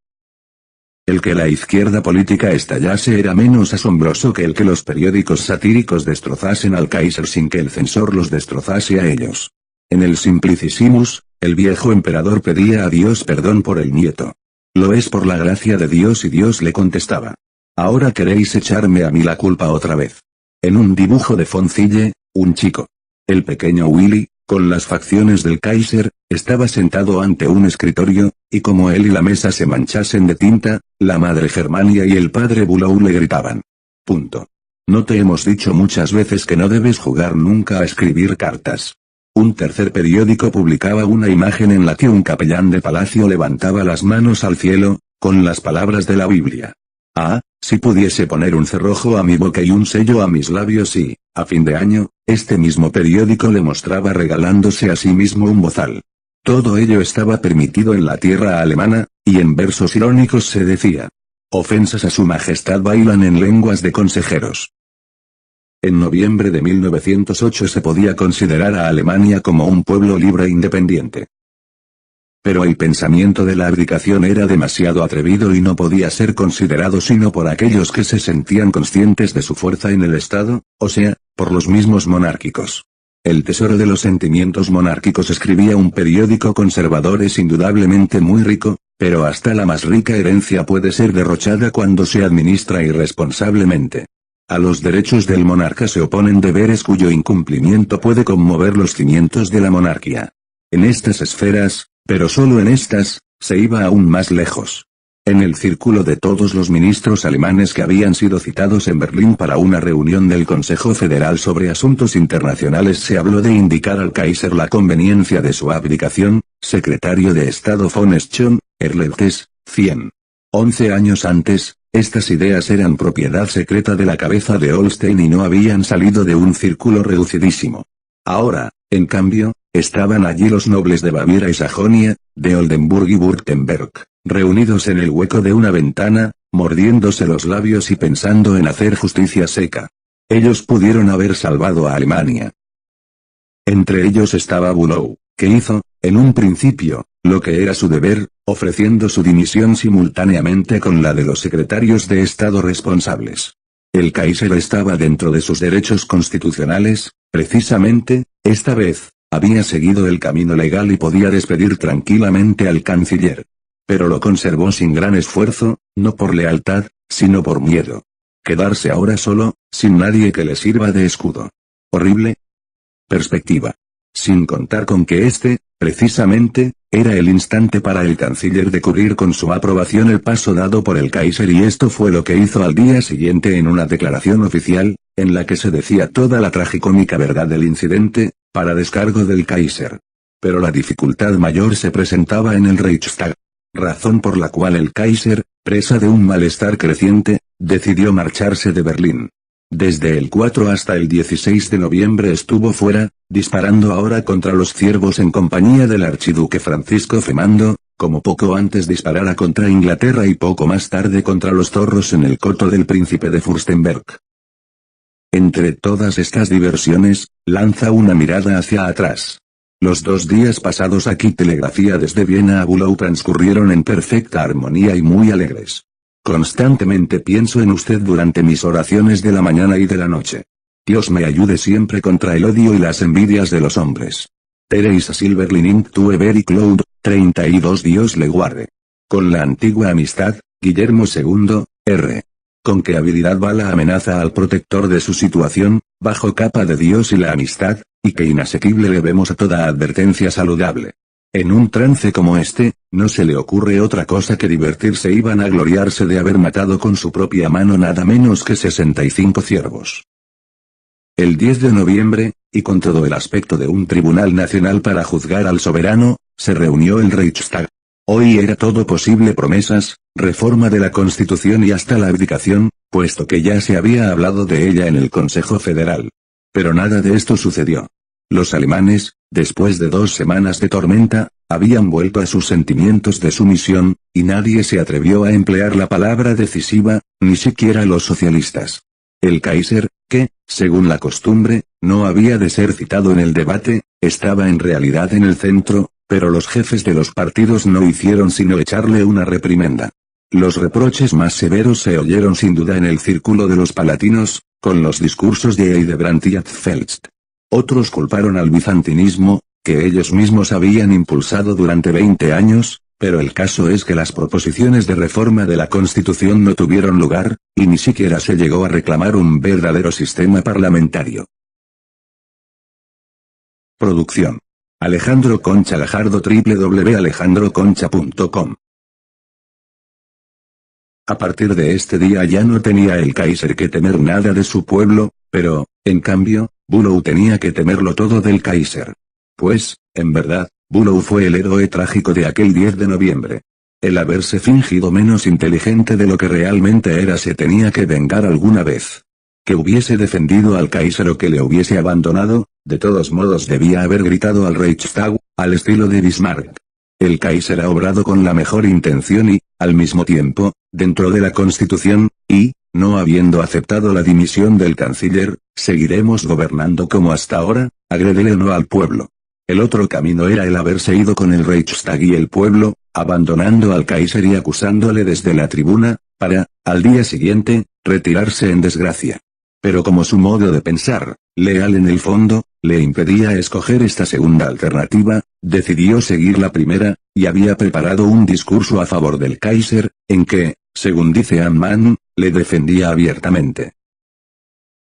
El que la izquierda política estallase era menos asombroso que el que los periódicos satíricos destrozasen al Kaiser sin que el censor los destrozase a ellos. En el Simplicissimus, el viejo emperador pedía a Dios perdón por el nieto. Lo es por la gracia de Dios, y Dios le contestaba: ahora queréis echarme a mí la culpa otra vez. En un dibujo de Foncille, un chico, el pequeño Willy, con las facciones del Kaiser, estaba sentado ante un escritorio, y como él y la mesa se manchasen de tinta, la madre Germania y el padre Bülow le gritaban: punto. ¿No te hemos dicho muchas veces que no debes jugar nunca a escribir cartas? Un tercer periódico publicaba una imagen en la que un capellán de palacio levantaba las manos al cielo, con las palabras de la Biblia. Ah, si pudiese poner un cerrojo a mi boca y un sello a mis labios y, a fin de año, este mismo periódico le mostraba regalándose a sí mismo un bozal. Todo ello estaba permitido en la tierra alemana, y en versos irónicos se decía: ofensas a su majestad bailan en lenguas de consejeros. En noviembre de 1908 se podía considerar a Alemania como un pueblo libre e independiente. Pero el pensamiento de la abdicación era demasiado atrevido y no podía ser considerado sino por aquellos que se sentían conscientes de su fuerza en el Estado, o sea, por los mismos monárquicos. El tesoro de los sentimientos monárquicos, escribía un periódico conservador, es indudablemente muy rico, pero hasta la más rica herencia puede ser derrochada cuando se administra irresponsablemente. A los derechos del monarca se oponen deberes cuyo incumplimiento puede conmover los cimientos de la monarquía. En estas esferas, pero solo en estas, se iba aún más lejos. En el círculo de todos los ministros alemanes que habían sido citados en Berlín para una reunión del Consejo Federal sobre Asuntos Internacionales se habló de indicar al Kaiser la conveniencia de su abdicación. Secretario de Estado von Schön, Erlebtes, 100. 11 años antes, estas ideas eran propiedad secreta de la cabeza de Holstein y no habían salido de un círculo reducidísimo. Ahora, en cambio, estaban allí los nobles de Baviera y Sajonia, de Oldenburg y Württemberg, reunidos en el hueco de una ventana, mordiéndose los labios y pensando en hacer justicia seca. Ellos pudieron haber salvado a Alemania. Entre ellos estaba Bülow, que hizo, en un principio, lo que era su deber, ofreciendo su dimisión simultáneamente con la de los secretarios de Estado responsables. El Kaiser estaba dentro de sus derechos constitucionales, precisamente, esta vez, había seguido el camino legal y podía despedir tranquilamente al canciller. Pero lo conservó sin gran esfuerzo, no por lealtad, sino por miedo. Quedarse ahora solo, sin nadie que le sirva de escudo. Horrible perspectiva. Sin contar con que precisamente, era el instante para el canciller de cubrir con su aprobación el paso dado por el Kaiser, y esto fue lo que hizo al día siguiente en una declaración oficial, en la que se decía toda la tragicómica verdad del incidente, para descargo del Kaiser. Pero la dificultad mayor se presentaba en el Reichstag. Razón por la cual el Kaiser, presa de un malestar creciente, decidió marcharse de Berlín. Desde el 4 hasta el 16 de noviembre estuvo fuera, disparando ahora contra los ciervos en compañía del archiduque Francisco Fernando, como poco antes disparara contra Inglaterra y poco más tarde contra los zorros en el coto del príncipe de Fürstenberg. Entre todas estas diversiones, lanza una mirada hacia atrás. Los 2 días pasados aquí, telegrafía desde Viena a Bülow, transcurrieron en perfecta armonía y muy alegres. Constantemente pienso en usted durante mis oraciones de la mañana y de la noche. Dios me ayude siempre contra el odio y las envidias de los hombres. Teresa Silverlining to Every Cloud, 32. Dios le guarde. Con la antigua amistad, Guillermo II, R. Con qué habilidad va la amenaza al protector de su situación, bajo capa de Dios y la amistad, y qué inasequible le vemos a toda advertencia saludable. En un trance como no se le ocurre otra cosa que divertirse y vanagloriarse de haber matado con su propia mano nada menos que 65 ciervos. El 10 de noviembre, y con todo el aspecto de un tribunal nacional para juzgar al soberano, se reunió el Reichstag. Hoy era todo posible: promesas, reforma de la Constitución y hasta la abdicación, puesto que ya se había hablado de ella en el Consejo Federal. Pero nada de esto sucedió. Los alemanes, después de 2 semanas de tormenta, habían vuelto a sus sentimientos de sumisión, y nadie se atrevió a emplear la palabra decisiva, ni siquiera los socialistas. El Kaiser, que, según la costumbre, no había de ser citado en el debate, estaba en realidad en el centro, pero los jefes de los partidos no hicieron sino echarle una reprimenda. Los reproches más severos se oyeron sin duda en el círculo de los palatinos, con los discursos de Hildebrandt y Apfeldt. Otros culparon al bizantinismo, que ellos mismos habían impulsado durante 20 años, pero el caso es que las proposiciones de reforma de la Constitución no tuvieron lugar, y ni siquiera se llegó a reclamar un verdadero sistema parlamentario. Producción: Alejandro Concha Gajardo, www.alejandroconcha.com. A partir de este día ya no tenía el Kaiser que temer nada de su pueblo, pero, en cambio, Bülow tenía que temerlo todo del Kaiser. Pues, en verdad, Bülow fue el héroe trágico de aquel 10 de noviembre. El haberse fingido menos inteligente de lo que realmente era se tenía que vengar alguna vez. Que hubiese defendido al Kaiser o que le hubiese abandonado, de todos modos debía haber gritado al Reichstag, al estilo de Bismarck. El Kaiser ha obrado con la mejor intención y, al mismo tiempo, dentro de la Constitución, y, no habiendo aceptado la dimisión del canciller, seguiremos gobernando como hasta ahora, agredirle no al pueblo. El otro camino era el haberse ido con el Reichstag y el pueblo, abandonando al Kaiser y acusándole desde la tribuna, para, al día siguiente, retirarse en desgracia. Pero como su modo de pensar, leal en el fondo, le impedía escoger esta segunda alternativa, decidió seguir la primera, y había preparado un discurso a favor del Kaiser, en que, según dice Mann, le defendía abiertamente.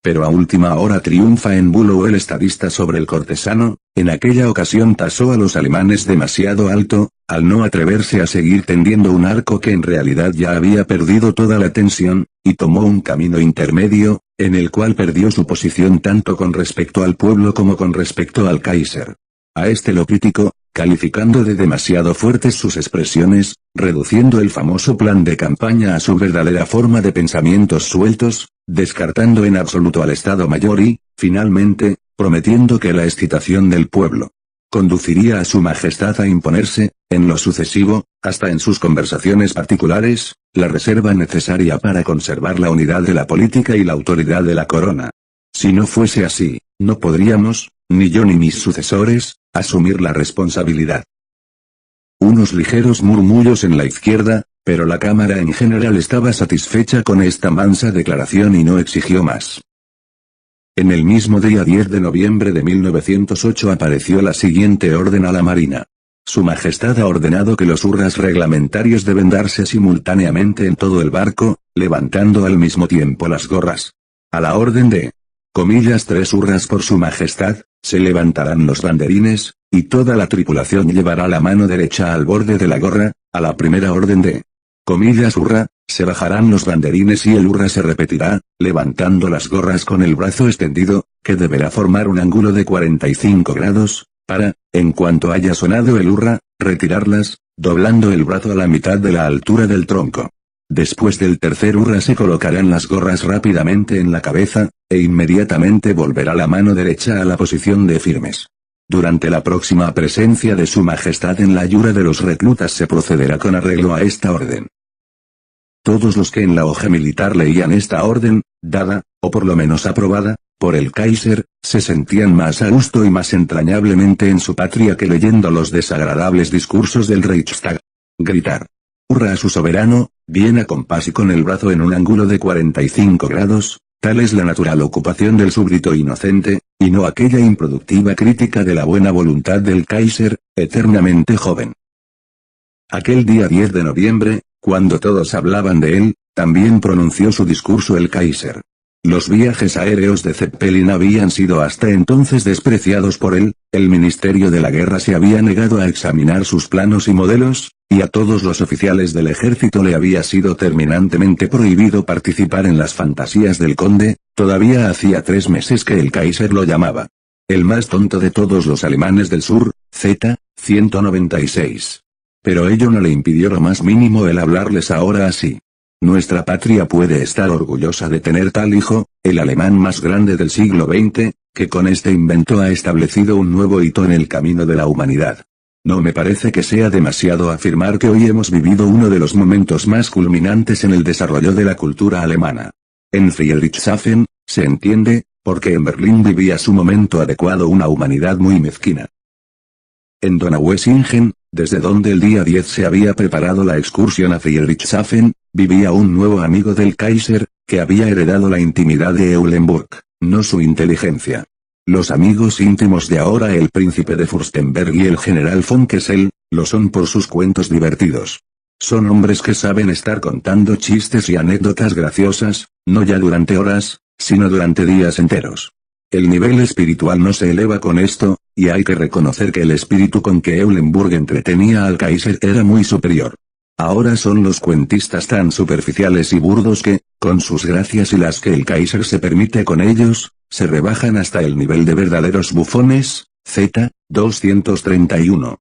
Pero a última hora triunfa en Bülow el estadista sobre el cortesano, en aquella ocasión tasó a los alemanes demasiado alto, al no atreverse a seguir tendiendo un arco que en realidad ya había perdido toda la tensión, y tomó un camino intermedio, en el cual perdió su posición tanto con respecto al pueblo como con respecto al Kaiser. A este lo criticó, calificando de demasiado fuertes sus expresiones, reduciendo el famoso plan de campaña a su verdadera forma de pensamientos sueltos, descartando en absoluto al Estado Mayor y, finalmente, prometiendo que la excitación del pueblo conduciría a su majestad a imponerse, en lo sucesivo, hasta en sus conversaciones particulares, la reserva necesaria para conservar la unidad de la política y la autoridad de la corona. Si no fuese así, no podríamos, ni yo ni mis sucesores, asumir la responsabilidad. Unos ligeros murmullos en la izquierda, pero la Cámara en general estaba satisfecha con esta mansa declaración y no exigió más. En el mismo día 10 de noviembre de 1908 apareció la siguiente orden a la Marina. Su Majestad ha ordenado que los hurras reglamentarios deben darse simultáneamente en todo el barco, levantando al mismo tiempo las gorras. A la orden de 3 hurras por Su Majestad, se levantarán los banderines, y toda la tripulación llevará la mano derecha al borde de la gorra. A la primera orden de hurra, se bajarán los banderines y el hurra se repetirá, levantando las gorras con el brazo extendido, que deberá formar un ángulo de 45 grados, para, en cuanto haya sonado el hurra, retirarlas, doblando el brazo a la mitad de la altura del tronco. Después del tercer hurra se colocarán las gorras rápidamente en la cabeza, e inmediatamente volverá la mano derecha a la posición de firmes. Durante la próxima presencia de Su Majestad en la ayuda de los reclutas se procederá con arreglo a esta orden. Todos los que en la hoja militar leían esta orden, dada, o por lo menos aprobada, por el Kaiser, se sentían más a gusto y más entrañablemente en su patria que leyendo los desagradables discursos del Reichstag. Gritar hurra a su soberano, bien a compás y con el brazo en un ángulo de 45 grados, tal es la natural ocupación del súbdito inocente, y no aquella improductiva crítica de la buena voluntad del Kaiser, eternamente joven. Aquel día 10 de noviembre, cuando todos hablaban de él, también pronunció su discurso el Kaiser. Los viajes aéreos de Zeppelin habían sido hasta entonces despreciados por él, el Ministerio de la Guerra se había negado a examinar sus planos y modelos, y a todos los oficiales del ejército le había sido terminantemente prohibido participar en las fantasías del conde. Todavía hacía 3 meses que el Kaiser lo llamaba el más tonto de todos los alemanes del sur, Z-196. Pero ello no le impidió lo más mínimo el hablarles ahora así. Nuestra patria puede estar orgullosa de tener tal hijo, el alemán más grande del siglo XX, que con este invento ha establecido un nuevo hito en el camino de la humanidad. No me parece que sea demasiado afirmar que hoy hemos vivido uno de los momentos más culminantes en el desarrollo de la cultura alemana. En Friedrichshafen, se entiende, porque en Berlín vivía su momento adecuado una humanidad muy mezquina. En Donaueschingen, desde donde el día 10 se había preparado la excursión a Friedrichshafen, vivía un nuevo amigo del Kaiser, que había heredado la intimidad de Eulenburg, no su inteligencia. Los amigos íntimos de ahora el príncipe de Fürstenberg y el general von Kessel, lo son por sus cuentos divertidos. Son hombres que saben estar contando chistes y anécdotas graciosas, no ya durante horas, sino durante días enteros. El nivel espiritual no se eleva con esto, y hay que reconocer que el espíritu con que Eulenburg entretenía al Kaiser era muy superior. Ahora son los cuentistas tan superficiales y burdos que, con sus gracias y las que el Kaiser se permite con ellos, se rebajan hasta el nivel de verdaderos bufones. 231.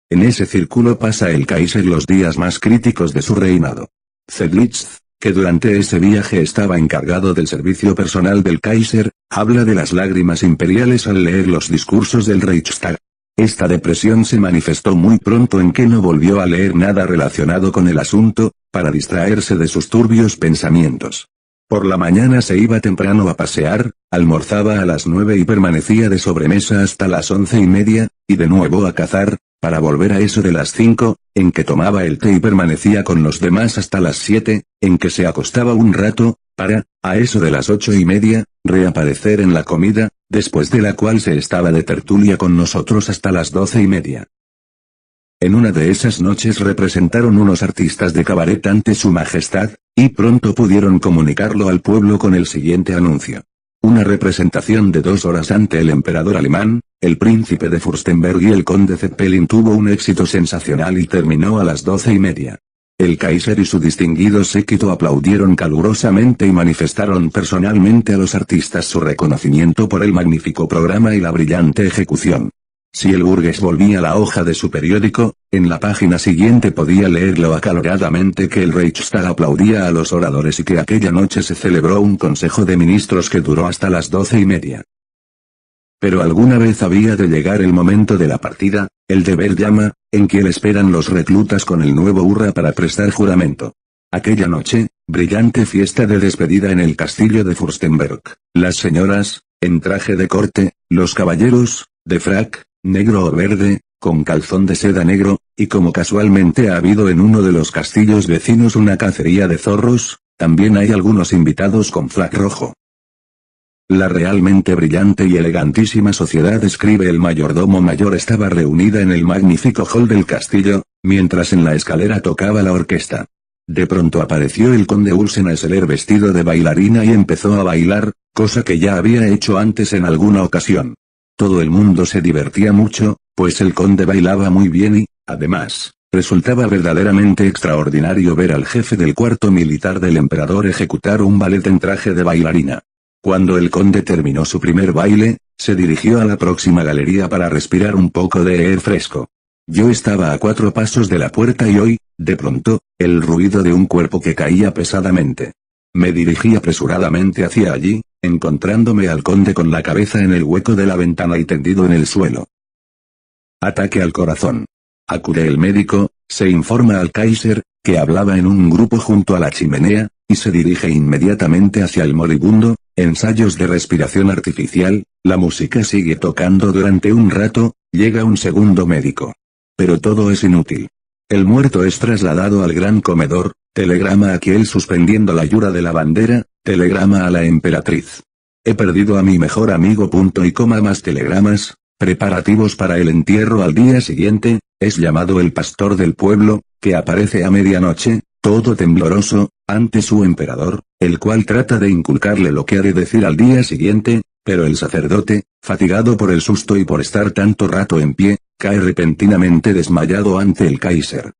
En ese círculo pasa el Kaiser los días más críticos de su reinado. Zedlitz, que durante ese viaje estaba encargado del servicio personal del Kaiser, habla de las lágrimas imperiales al leer los discursos del Reichstag. Esta depresión se manifestó muy pronto en que no volvió a leer nada relacionado con el asunto, para distraerse de sus turbios pensamientos. Por la mañana se iba temprano a pasear, almorzaba a las 9 y permanecía de sobremesa hasta las 11:30, y de nuevo a cazar, para volver a eso de las 5, en que tomaba el té y permanecía con los demás hasta las 7, en que se acostaba un rato, para, a eso de las 8:30, reaparecer en la comida, después de la cual se estaba de tertulia con nosotros hasta las 12:30. En una de esas noches representaron unos artistas de cabaret ante su majestad, y pronto pudieron comunicarlo al pueblo con el siguiente anuncio. Una representación de 2 horas ante el emperador alemán, el príncipe de Fürstenberg y el conde Zeppelin tuvo un éxito sensacional y terminó a las 12:30. El Kaiser y su distinguido séquito aplaudieron calurosamente y manifestaron personalmente a los artistas su reconocimiento por el magnífico programa y la brillante ejecución. Si el burgués volvía la hoja de su periódico, en la página siguiente podía leerlo acaloradamente que el Reichstag aplaudía a los oradores y que aquella noche se celebró un consejo de ministros que duró hasta las 12:30. Pero alguna vez había de llegar el momento de la partida, el deber llama, en que le esperan los reclutas con el nuevo hurra para prestar juramento. Aquella noche, brillante fiesta de despedida en el castillo de Fürstenberg, las señoras, en traje de corte, los caballeros, de frac, negro o verde, con calzón de seda negro, y como casualmente ha habido en uno de los castillos vecinos una cacería de zorros, también hay algunos invitados con frac rojo. La realmente brillante y elegantísima sociedad, escribe el mayordomo mayor, estaba reunida en el magnífico hall del castillo, mientras en la escalera tocaba la orquesta. De pronto apareció el conde Ulsenaeseler vestido de bailarina y empezó a bailar, cosa que ya había hecho antes en alguna ocasión. Todo el mundo se divertía mucho, pues el conde bailaba muy bien y, además, resultaba verdaderamente extraordinario ver al jefe del cuarto militar del emperador ejecutar un ballet en traje de bailarina. Cuando el conde terminó su primer baile, se dirigió a la próxima galería para respirar un poco de aire fresco. Yo estaba a 4 pasos de la puerta y oí, de pronto, el ruido de un cuerpo que caía pesadamente. Me dirigí apresuradamente hacia allí, encontrándome al conde con la cabeza en el hueco de la ventana y tendido en el suelo. Ataque al corazón. Acude el médico, se informa al Kaiser, que hablaba en un grupo junto a la chimenea, y se dirige inmediatamente hacia el moribundo. Ensayos de respiración artificial, la música sigue tocando durante un rato, llega un segundo médico. Pero todo es inútil. El muerto es trasladado al gran comedor, telegrama a Kiel suspendiendo la yura de la bandera, telegrama a la emperatriz. He perdido a mi mejor amigo. Punto y coma más telegramas, preparativos para el entierro al día siguiente, es llamado el pastor del pueblo, que aparece a medianoche, todo tembloroso, ante su emperador, el cual trata de inculcarle lo que ha de decir al día siguiente, pero el sacerdote, fatigado por el susto y por estar tanto rato en pie, cae repentinamente desmayado ante el Kaiser.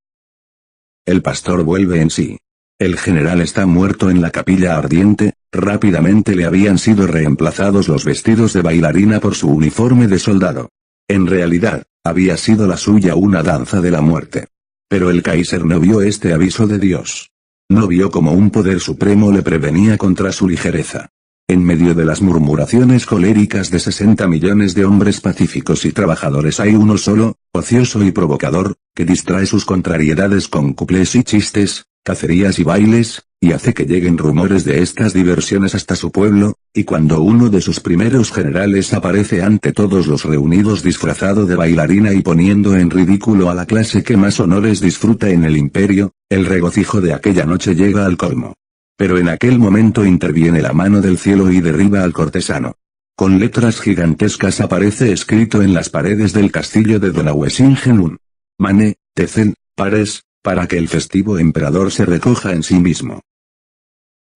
El pastor vuelve en sí. El general está muerto en la capilla ardiente, rápidamente le habían sido reemplazados los vestidos de bailarina por su uniforme de soldado. En realidad, había sido la suya una danza de la muerte. Pero el Kaiser no vio este aviso de Dios. No vio como un poder supremo le prevenía contra su ligereza. En medio de las murmuraciones coléricas de 60 millones de hombres pacíficos y trabajadores hay uno solo, ocioso y provocador, que distrae sus contrariedades con cuplés y chistes, cacerías y bailes, y hace que lleguen rumores de estas diversiones hasta su pueblo, y cuando uno de sus primeros generales aparece ante todos los reunidos disfrazado de bailarina y poniendo en ridículo a la clase que más honores disfruta en el imperio, el regocijo de aquella noche llega al colmo. Pero en aquel momento interviene la mano del cielo y derriba al cortesano. Con letras gigantescas aparece escrito en las paredes del castillo de Donaueschingen: Mane, Tecel, Pares, para que el festivo emperador se recoja en sí mismo.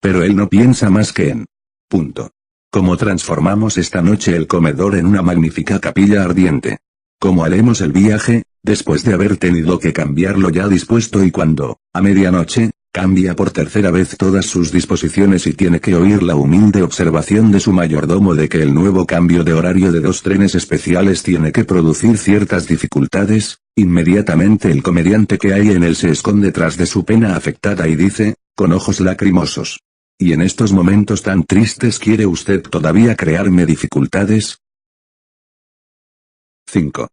Pero él no piensa más que en punto. ¿Cómo transformamos esta noche el comedor en una magnífica capilla ardiente? ¿Cómo haremos el viaje, después de haber tenido que cambiarlo ya dispuesto y cuando, a medianoche, cambia por tercera vez todas sus disposiciones y tiene que oír la humilde observación de su mayordomo de que el nuevo cambio de horario de 2 trenes especiales tiene que producir ciertas dificultades. Inmediatamente el comediante que hay en él se esconde tras de su pena afectada y dice, con ojos lacrimosos: ¿y en estos momentos tan tristes quiere usted todavía crearme dificultades? 5.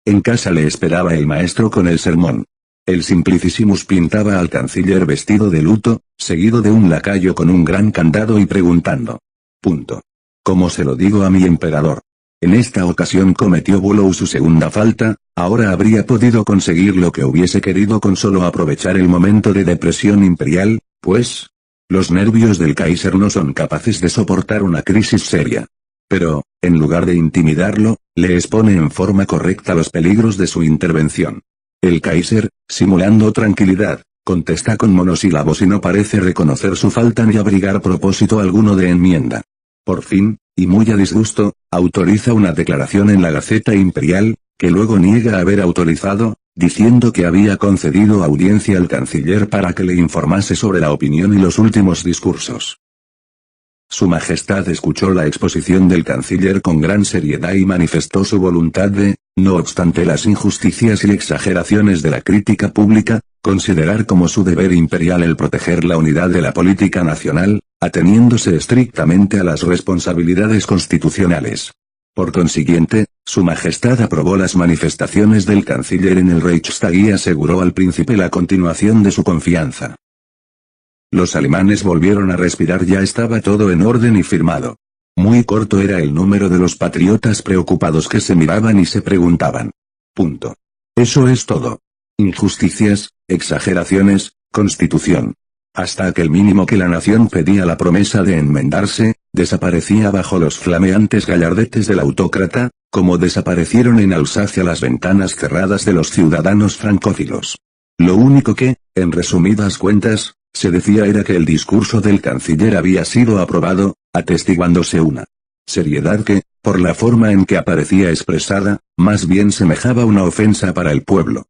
En casa le esperaba el maestro con el sermón. El Simplicissimus pintaba al canciller vestido de luto, seguido de un lacayo con un gran candado y preguntando: ¿cómo se lo digo a mi emperador? En esta ocasión cometió Bülow su segunda falta. Ahora habría podido conseguir lo que hubiese querido con solo aprovechar el momento de depresión imperial, pues los nervios del Kaiser no son capaces de soportar una crisis seria. Pero, en lugar de intimidarlo, le expone en forma correcta los peligros de su intervención. El Kaiser, simulando tranquilidad, contesta con monosílabos y no parece reconocer su falta ni abrigar propósito alguno de enmienda. Por fin, y muy a disgusto, autoriza una declaración en la Gaceta Imperial, que luego niega haber autorizado, diciendo que había concedido audiencia al canciller para que le informase sobre la opinión y los últimos discursos. Su Majestad escuchó la exposición del canciller con gran seriedad y manifestó su voluntad de, no obstante las injusticias y exageraciones de la crítica pública, considerar como su deber imperial el proteger la unidad de la política nacional, ateniéndose estrictamente a las responsabilidades constitucionales. Por consiguiente, Su Majestad aprobó las manifestaciones del canciller en el Reichstag y aseguró al príncipe la continuación de su confianza. Los alemanes volvieron a respirar, ya estaba todo en orden y firmado. Muy corto era el número de los patriotas preocupados que se miraban y se preguntaban. Eso es todo. Injusticias, exageraciones, constitución. Hasta aquel mínimo que la nación pedía la promesa de enmendarse, desaparecía bajo los flameantes gallardetes del autócrata, como desaparecieron en Alsacia las ventanas cerradas de los ciudadanos francófilos. Lo único que, en resumidas cuentas, se decía era que el discurso del canciller había sido aprobado, atestiguándose una seriedad que, por la forma en que aparecía expresada, más bien semejaba una ofensa para el pueblo.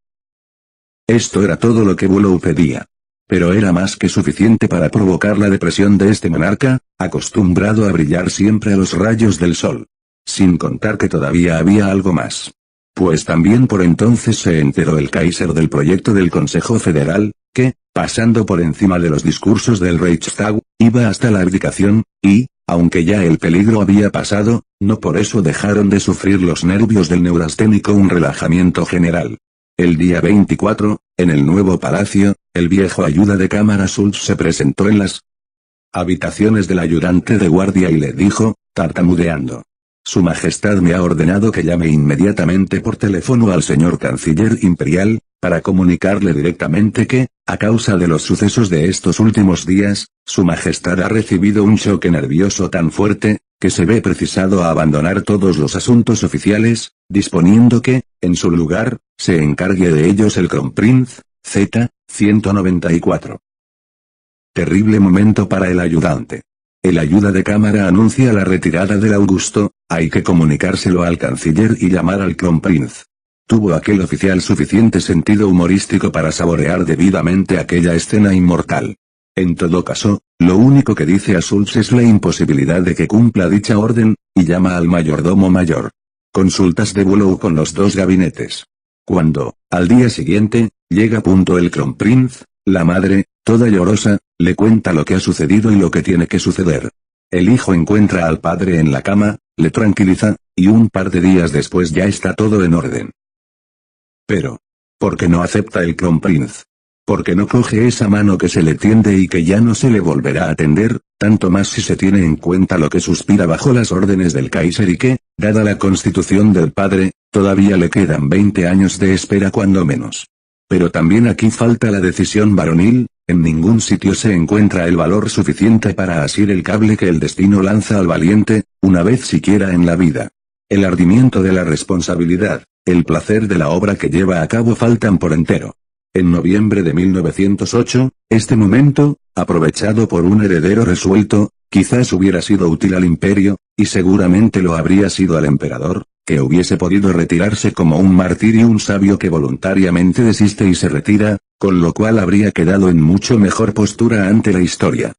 Esto era todo lo que Bülow pedía. Pero era más que suficiente para provocar la depresión de este monarca, acostumbrado a brillar siempre a los rayos del sol. Sin contar que todavía había algo más. Pues también por entonces se enteró el Kaiser del proyecto del Consejo Federal, que, pasando por encima de los discursos del Reichstag, iba hasta la abdicación, y, aunque ya el peligro había pasado, no por eso dejaron de sufrir los nervios del neurasténico un relajamiento general. El día 24, en el nuevo palacio, el viejo ayuda de cámara Schultz se presentó en las habitaciones del ayudante de guardia y le dijo, tartamudeando: Su Majestad me ha ordenado que llame inmediatamente por teléfono al señor canciller imperial, para comunicarle directamente que, a causa de los sucesos de estos últimos días, Su Majestad ha recibido un choque nervioso tan fuerte, que se ve precisado a abandonar todos los asuntos oficiales, disponiendo que, en su lugar, se encargue de ellos el Kronprinz, Z. 194. Terrible momento para el ayudante. El ayuda de cámara anuncia la retirada del Augusto, hay que comunicárselo al canciller y llamar al Kronprinz. Tuvo aquel oficial suficiente sentido humorístico para saborear debidamente aquella escena inmortal. En todo caso, lo único que dice a Schultz es la imposibilidad de que cumpla dicha orden, y llama al mayordomo mayor. Consultas de Bülow con los dos gabinetes. Cuando, al día siguiente, llega punto el Kronprinz, la madre, toda llorosa, le cuenta lo que ha sucedido y lo que tiene que suceder. El hijo encuentra al padre en la cama, le tranquiliza, y un par de días después ya está todo en orden. Pero, ¿por qué no acepta el Kronprinz? ¿Por qué no coge esa mano que se le tiende y que ya no se le volverá a tender, tanto más si se tiene en cuenta lo que suspira bajo las órdenes del Kaiser y que, dada la constitución del padre, todavía le quedan 20 años de espera cuando menos? Pero también aquí falta la decisión varonil, en ningún sitio se encuentra el valor suficiente para asir el cable que el destino lanza al valiente, una vez siquiera en la vida. El ardimiento de la responsabilidad, el placer de la obra que lleva a cabo faltan por entero. En noviembre de 1908, este momento, aprovechado por un heredero resuelto, quizás hubiera sido útil al imperio, y seguramente lo habría sido al emperador, que hubiese podido retirarse como un mártir y un sabio que voluntariamente desiste y se retira, con lo cual habría quedado en mucho mejor postura ante la historia.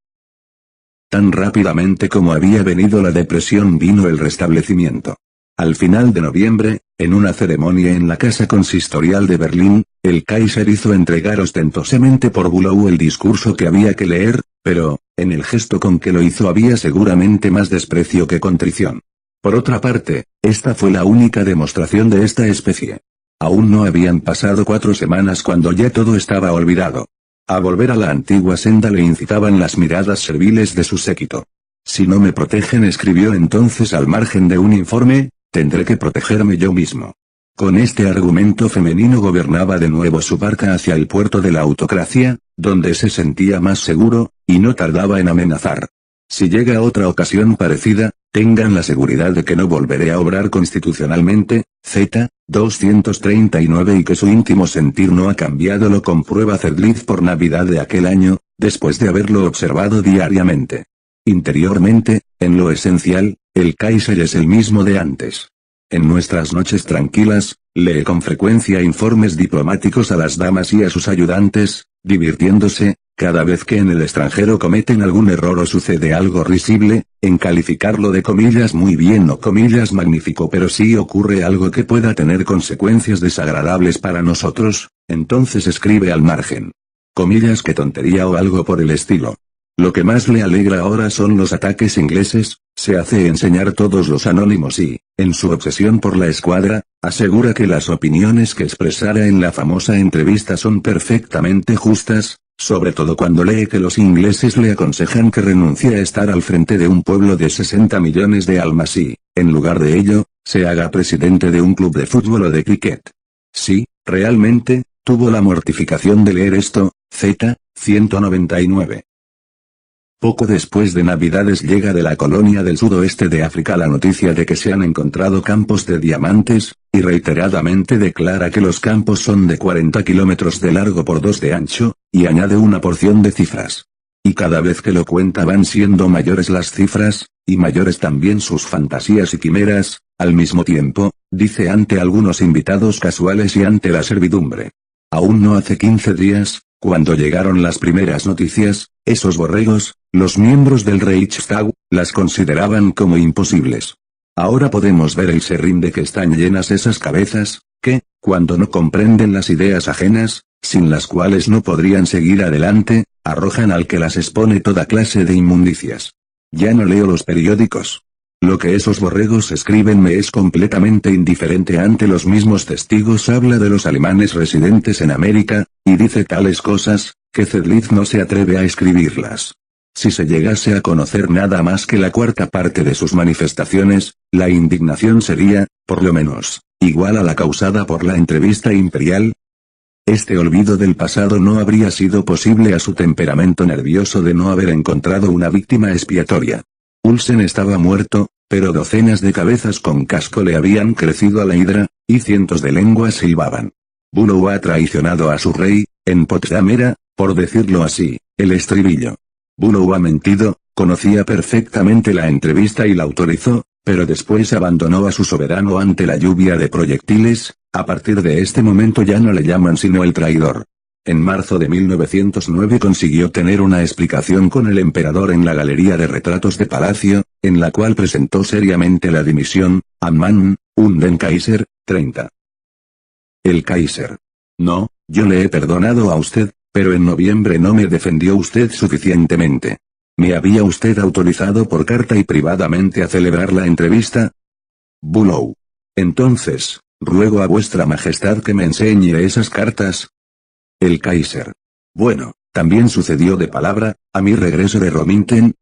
Tan rápidamente como había venido la depresión vino el restablecimiento. Al final de noviembre, en una ceremonia en la Casa Consistorial de Berlín, el Kaiser hizo entregar ostentosamente por Bülow el discurso que había que leer, pero, en el gesto con que lo hizo había seguramente más desprecio que contrición. Por otra parte, esta fue la única demostración de esta especie. Aún no habían pasado 4 semanas cuando ya todo estaba olvidado. A volver a la antigua senda le incitaban las miradas serviles de su séquito. Si no me protegen, escribió entonces al margen de un informe, tendré que protegerme yo mismo. Con este argumento femenino gobernaba de nuevo su barca hacia el puerto de la autocracia, donde se sentía más seguro, y no tardaba en amenazar. Si llega otra ocasión parecida, tengan la seguridad de que no volveré a obrar constitucionalmente, Z. 239 y que su íntimo sentir no ha cambiado lo comprueba Zedlitz por Navidad de aquel año, después de haberlo observado diariamente. Interiormente, en lo esencial, el Kaiser es el mismo de antes. En nuestras noches tranquilas, lee con frecuencia informes diplomáticos a las damas y a sus ayudantes, divirtiéndose, cada vez que en el extranjero cometen algún error o sucede algo risible, en calificarlo de comillas muy bien o comillas magnífico, pero si ocurre algo que pueda tener consecuencias desagradables para nosotros, entonces escribe al margen. Comillas qué tontería o algo por el estilo. Lo que más le alegra ahora son los ataques ingleses, se hace enseñar todos los anónimos y, en su obsesión por la escuadra, asegura que las opiniones que expresara en la famosa entrevista son perfectamente justas, sobre todo cuando lee que los ingleses le aconsejan que renuncie a estar al frente de un pueblo de 60 millones de almas y, en lugar de ello, se haga presidente de un club de fútbol o de cricket. Sí, realmente, tuvo la mortificación de leer esto, Z. 199. Poco después de Navidades llega de la colonia del sudoeste de África la noticia de que se han encontrado campos de diamantes, y reiteradamente declara que los campos son de 40 kilómetros de largo por 2 de ancho, y añade una porción de cifras. Y cada vez que lo cuenta van siendo mayores las cifras, y mayores también sus fantasías y quimeras, al mismo tiempo, dice ante algunos invitados casuales y ante la servidumbre. Aún no hace 15 días, cuando llegaron las primeras noticias, esos borregos, los miembros del Reichstag, las consideraban como imposibles. Ahora podemos ver el serrín de que están llenas esas cabezas, que, cuando no comprenden las ideas ajenas, sin las cuales no podrían seguir adelante, arrojan al que las expone toda clase de inmundicias. Ya no leo los periódicos. Lo que esos borregos escriben me es completamente indiferente. Ante los mismos testigos habla de los alemanes residentes en América, y dice tales cosas, que Zedlitz no se atreve a escribirlas. Si se llegase a conocer nada más que la 1/4 parte de sus manifestaciones, la indignación sería, por lo menos, igual a la causada por la entrevista imperial. Este olvido del pasado no habría sido posible a su temperamento nervioso de no haber encontrado una víctima expiatoria. Ulsen estaba muerto, pero docenas de cabezas con casco le habían crecido a la hidra, y cientos de lenguas silbaban. Bülow ha traicionado a su rey, en Potsdam era, por decirlo así, el estribillo. Bülow ha mentido, conocía perfectamente la entrevista y la autorizó, pero después abandonó a su soberano ante la lluvia de proyectiles. A partir de este momento ya no le llaman sino el traidor. En marzo de 1909 consiguió tener una explicación con el emperador en la galería de retratos de palacio, en la cual presentó seriamente la dimisión, Mann, den Kaiser, 30. El Kaiser. No, yo le he perdonado a usted, pero en noviembre no me defendió usted suficientemente. ¿Me había usted autorizado por carta y privadamente a celebrar la entrevista? Bülow. Entonces, ruego a vuestra majestad que me enseñe esas cartas. El Kaiser. Bueno, también sucedió de palabra, a mi regreso de Romintén.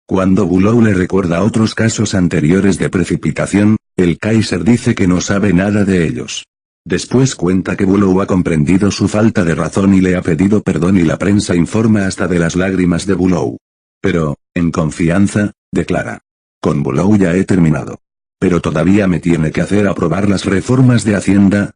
Cuando Bülow le recuerda otros casos anteriores de precipitación, el Kaiser dice que no sabe nada de ellos. Después cuenta que Bülow ha comprendido su falta de razón y le ha pedido perdón y la prensa informa hasta de las lágrimas de Bülow. Pero, en confianza, declara. Con Bülow ya he terminado. Pero todavía me tiene que hacer aprobar las reformas de Hacienda.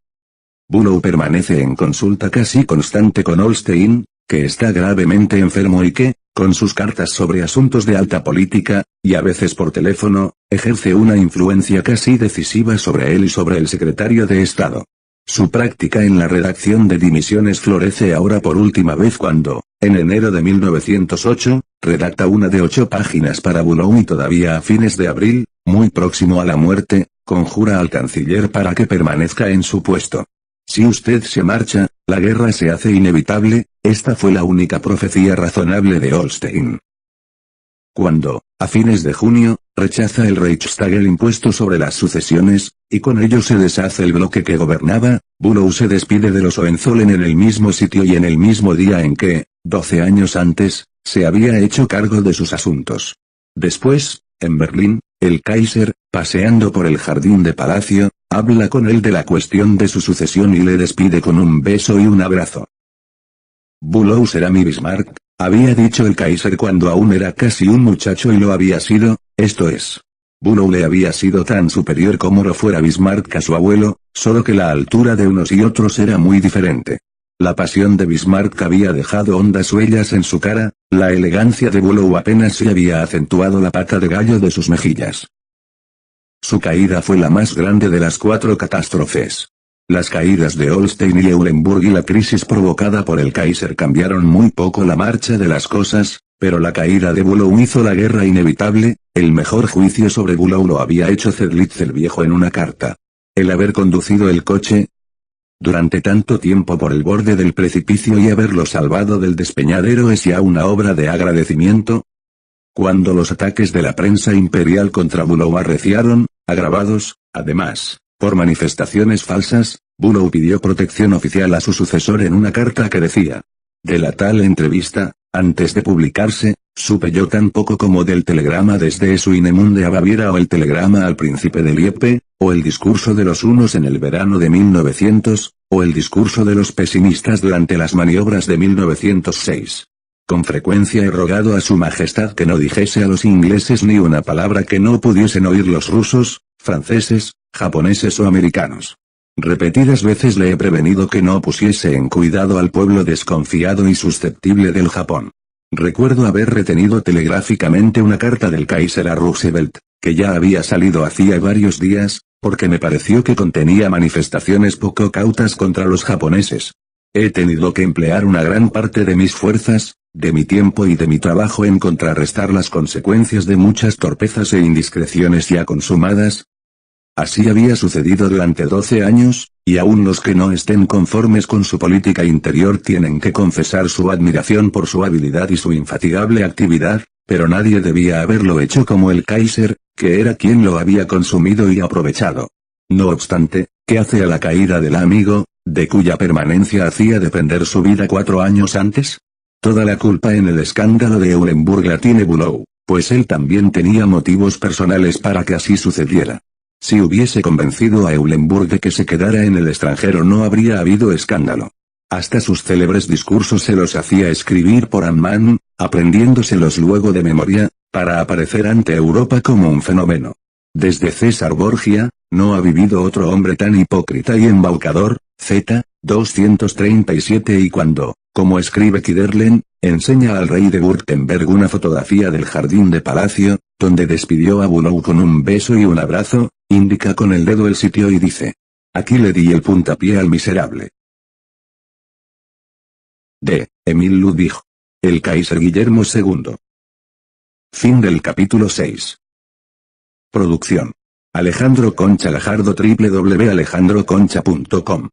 Bülow permanece en consulta casi constante con Holstein, que está gravemente enfermo y que, con sus cartas sobre asuntos de alta política, y a veces por teléfono, ejerce una influencia casi decisiva sobre él y sobre el secretario de Estado. Su práctica en la redacción de dimisiones florece ahora por última vez cuando, en enero de 1908, redacta una de 8 páginas para Bülow y todavía a fines de abril, muy próximo a la muerte, conjura al canciller para que permanezca en su puesto. Si usted se marcha, la guerra se hace inevitable, esta fue la única profecía razonable de Holstein. Cuando, a fines de junio, rechaza el Reichstag el impuesto sobre las sucesiones, y con ello se deshace el bloque que gobernaba, Bülow se despide de los Hohenzollern en el mismo sitio y en el mismo día en que, 12 años antes, se había hecho cargo de sus asuntos. Después, en Berlín, el Kaiser, paseando por el jardín de palacio, habla con él de la cuestión de su sucesión y le despide con un beso y un abrazo. Bülow será mi Bismarck, había dicho el Kaiser cuando aún era casi un muchacho y lo había sido, esto es. Bülow le había sido tan superior como lo fuera Bismarck a su abuelo, solo que la altura de unos y otros era muy diferente. La pasión de Bismarck había dejado hondas huellas en su cara, la elegancia de Bülow apenas se había acentuado la pata de gallo de sus mejillas. Su caída fue la más grande de las 4 catástrofes. Las caídas de Holstein y Eulenburg y la crisis provocada por el Kaiser cambiaron muy poco la marcha de las cosas, pero la caída de Bülow hizo la guerra inevitable. El mejor juicio sobre Bülow lo había hecho Zedlitz el Viejo en una carta. El haber conducido el coche durante tanto tiempo por el borde del precipicio y haberlo salvado del despeñadero es ya una obra de agradecimiento. Cuando los ataques de la prensa imperial contra Bülow arreciaron, agravados, además, por manifestaciones falsas, Bülow pidió protección oficial a su sucesor en una carta que decía: de la tal entrevista, antes de publicarse, supe yo tan poco como del telegrama desde Swinemunde a Baviera o el telegrama al príncipe de Liepe, o el discurso de los unos en el verano de 1900, o el discurso de los pesimistas durante las maniobras de 1906. Con frecuencia he rogado a su majestad que no dijese a los ingleses ni una palabra que no pudiesen oír los rusos, franceses, japoneses o americanos. Repetidas veces le he prevenido que no pusiese en cuidado al pueblo desconfiado y susceptible del Japón. Recuerdo haber retenido telegráficamente una carta del Kaiser a Roosevelt, que ya había salido hacía varios días, porque me pareció que contenía manifestaciones poco cautas contra los japoneses. He tenido que emplear una gran parte de mis fuerzas, de mi tiempo y de mi trabajo en contrarrestar las consecuencias de muchas torpezas e indiscreciones ya consumadas. Así había sucedido durante 12 años, y aún los que no estén conformes con su política interior tienen que confesar su admiración por su habilidad y su infatigable actividad, pero nadie debía haberlo hecho como el Kaiser, que era quien lo había consumido y aprovechado. No obstante, ¿qué hace a la caída del amigo, de cuya permanencia hacía depender su vida 4 años antes? Toda la culpa en el escándalo de Eulenburg la tiene Bülow, pues él también tenía motivos personales para que así sucediera. Si hubiese convencido a Eulenburg de que se quedara en el extranjero no habría habido escándalo. Hasta sus célebres discursos se los hacía escribir por Anman, aprendiéndoselos luego de memoria, para aparecer ante Europa como un fenómeno. Desde César Borgia, no ha vivido otro hombre tan hipócrita y embaucador, z. 237 y cuando, como escribe Kiderlen, enseña al rey de Württemberg una fotografía del jardín de palacio, donde despidió a Bülow con un beso y un abrazo, indica con el dedo el sitio y dice: aquí le di el puntapié al miserable. De Emil Ludwig. El Kaiser Guillermo II. Fin del capítulo 6. Producción: Alejandro Concha Gajardo, www.alejandroconcha.com